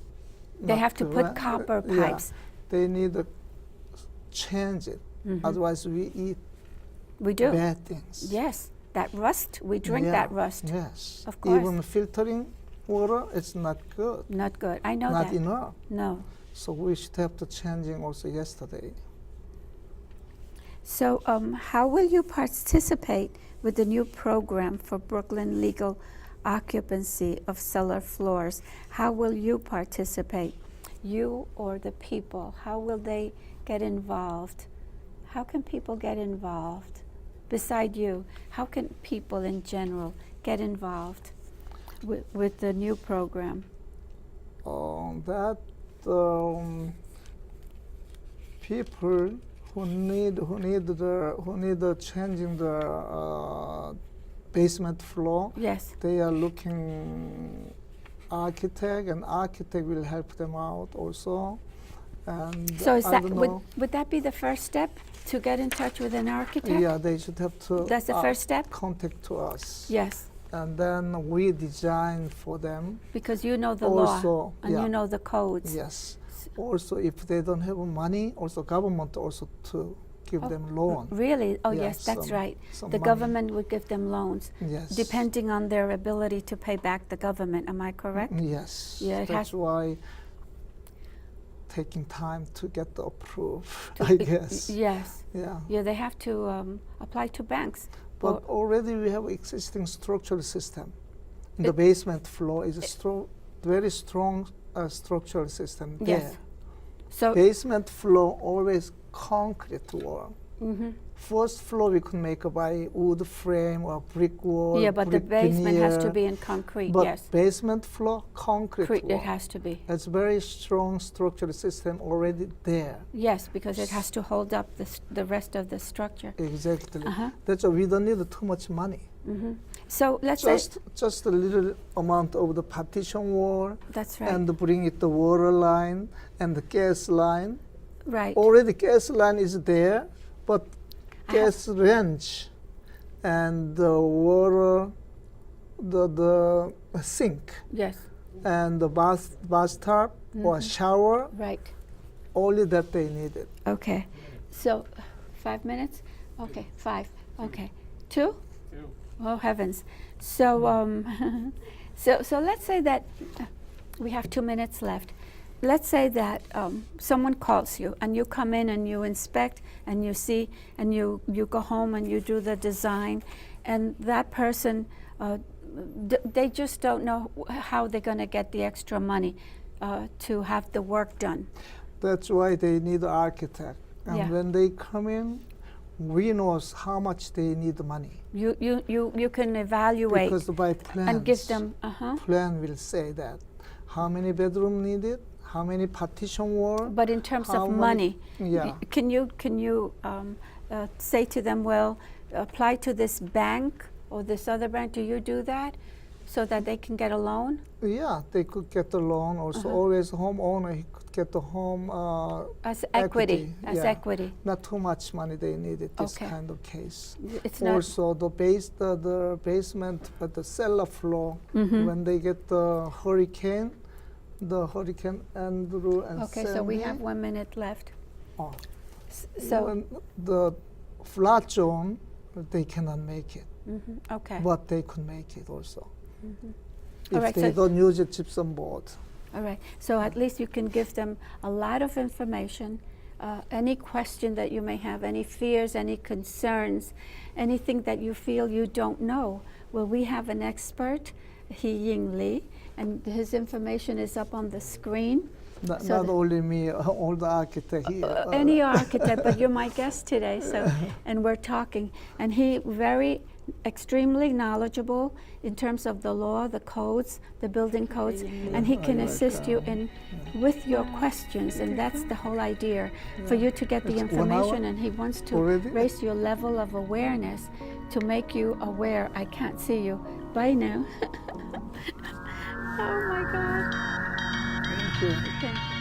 [SPEAKER 1] They
[SPEAKER 3] not
[SPEAKER 1] have to put
[SPEAKER 3] right.
[SPEAKER 1] copper
[SPEAKER 3] Yeah,
[SPEAKER 1] pipes.
[SPEAKER 3] they need to change it. Otherwise, we eat
[SPEAKER 1] We do.
[SPEAKER 3] bad things.
[SPEAKER 1] Yes, that rust, we drink
[SPEAKER 3] Yeah,
[SPEAKER 1] that rust.
[SPEAKER 3] Yes.
[SPEAKER 1] Of course.
[SPEAKER 3] Even filtering water, it's not good.
[SPEAKER 1] Not good. I know
[SPEAKER 3] Not
[SPEAKER 1] that.
[SPEAKER 3] enough.
[SPEAKER 1] No.
[SPEAKER 3] So we should have to changing also yesterday.
[SPEAKER 1] So how will you participate with the new program for Brooklyn legal occupancy of cellar floors? How will you participate? You or the people? How will they get involved? How can people get involved? Beside you, how can people in general get involved with the new program?
[SPEAKER 3] That people who need the changing the basement floor.
[SPEAKER 1] Yes.
[SPEAKER 3] They are looking architect, and architect will help them out also. And
[SPEAKER 1] So is
[SPEAKER 3] I
[SPEAKER 1] that
[SPEAKER 3] don't know.
[SPEAKER 1] would that be the first step, to get in touch with an architect?
[SPEAKER 3] Yeah, they should have to.
[SPEAKER 1] That's the first step?
[SPEAKER 3] Contact to us.
[SPEAKER 1] Yes,
[SPEAKER 3] And then we design for them.
[SPEAKER 1] because you know the
[SPEAKER 3] Also,
[SPEAKER 1] law and
[SPEAKER 3] yeah.
[SPEAKER 1] you know the codes.
[SPEAKER 3] Yes. Also, if they don't have money, also government also to give them loan.
[SPEAKER 1] Really? Oh,
[SPEAKER 3] Yeah,
[SPEAKER 1] yes, that's
[SPEAKER 3] some-
[SPEAKER 1] right.
[SPEAKER 3] some
[SPEAKER 1] The
[SPEAKER 3] money.
[SPEAKER 1] government would give them loans,
[SPEAKER 3] Yes.
[SPEAKER 1] depending on their ability to pay back the government. Am I correct?
[SPEAKER 3] Yes.
[SPEAKER 1] Yeah, it
[SPEAKER 3] That's
[SPEAKER 1] has-
[SPEAKER 3] why taking time to get the approve,
[SPEAKER 1] To-
[SPEAKER 3] I guess.
[SPEAKER 1] Yes.
[SPEAKER 3] Yeah.
[SPEAKER 1] Yeah, they have to apply to banks.
[SPEAKER 3] But already we have existing structural system. In the basement floor is a very strong structural system there.
[SPEAKER 1] Yes. So
[SPEAKER 3] Basement floor always concrete wall. first floor we could make by wood frame or brick wall.
[SPEAKER 1] Yeah, but the
[SPEAKER 3] brick
[SPEAKER 1] basement has to
[SPEAKER 3] veneer.
[SPEAKER 1] be in concrete,
[SPEAKER 3] But
[SPEAKER 1] yes.
[SPEAKER 3] basement floor, concrete
[SPEAKER 1] It
[SPEAKER 3] wall.
[SPEAKER 1] has to be.
[SPEAKER 3] It's very strong structural system already there.
[SPEAKER 1] Yes, because it has to hold up the rest of the structure.
[SPEAKER 3] Exactly.
[SPEAKER 1] Uh-huh.
[SPEAKER 3] That's why we don't need too much money.
[SPEAKER 1] So let's say,
[SPEAKER 3] Just a little amount of the partition wall
[SPEAKER 1] that's right,
[SPEAKER 3] and bring it the water line and the gas line.
[SPEAKER 1] right.
[SPEAKER 3] Already gas line is there, but
[SPEAKER 1] I have-
[SPEAKER 3] gas range and the water, the sink
[SPEAKER 1] Yes,
[SPEAKER 3] and the bathtub or shower,
[SPEAKER 1] right.
[SPEAKER 3] only that they needed.
[SPEAKER 1] Okay. So 5 minutes? Okay, 5. Okay. 2?
[SPEAKER 2] 2.
[SPEAKER 1] Oh heavens! So so let's say that we have 2 minutes left. Let's say that someone calls you and you come in and you inspect and you see and you go home and you do the design, and that person they just don't know how they're going to get the extra money to have the work done.
[SPEAKER 3] That's why they need an architect. And
[SPEAKER 1] Yeah.
[SPEAKER 3] when they come in, we know how much they need money.
[SPEAKER 1] You can evaluate
[SPEAKER 3] Because by plans,
[SPEAKER 1] and give them
[SPEAKER 3] plan will say that how many bedroom needed, how many partition wall.
[SPEAKER 1] But in terms
[SPEAKER 3] how
[SPEAKER 1] of
[SPEAKER 3] many-
[SPEAKER 1] money,
[SPEAKER 3] Yeah.
[SPEAKER 1] can you say to them, well, apply to this bank or this other bank? Do you do that so that they can get a loan?
[SPEAKER 3] Yeah, they could get the loan. Also, always homeowner, he could get the home
[SPEAKER 1] As equity, as
[SPEAKER 3] yeah.
[SPEAKER 1] equity.
[SPEAKER 3] Not too much money they needed this
[SPEAKER 1] Okay.
[SPEAKER 3] kind of case.
[SPEAKER 1] It's not.
[SPEAKER 3] Also, the basement, but the cellar floor,
[SPEAKER 1] Mm-hmm.
[SPEAKER 3] when they get the hurricane Andrew and
[SPEAKER 1] Okay, so we
[SPEAKER 3] Sandy,
[SPEAKER 1] have 1 minute left.
[SPEAKER 3] oh,
[SPEAKER 1] So
[SPEAKER 3] when the flood zone, they cannot make it,
[SPEAKER 1] okay,
[SPEAKER 3] but they could make it also. If
[SPEAKER 1] All right,
[SPEAKER 3] they
[SPEAKER 1] so-
[SPEAKER 3] don't use a gypsum board.
[SPEAKER 1] all right. So at least you can give them a lot of information. Any question that you may have, any fears, any concerns, anything that you feel you don't know. Well, we have an expert, Ying Lee, and his information is up on the screen.
[SPEAKER 3] Not,
[SPEAKER 1] So
[SPEAKER 3] not
[SPEAKER 1] the-
[SPEAKER 3] only me, all the architect here.
[SPEAKER 1] Any architect, but you're my guest today, so and we're talking. And he very extremely knowledgeable in terms of the law, the codes, the building codes, and he can assist you in with your questions, and that's the whole idea, for you to get the
[SPEAKER 3] It's 1 hour
[SPEAKER 1] information, and he wants to
[SPEAKER 3] already?
[SPEAKER 1] raise your level of awareness to make you aware. I can't see you. Bye now. Oh my God.
[SPEAKER 3] Thank you.
[SPEAKER 1] Okay.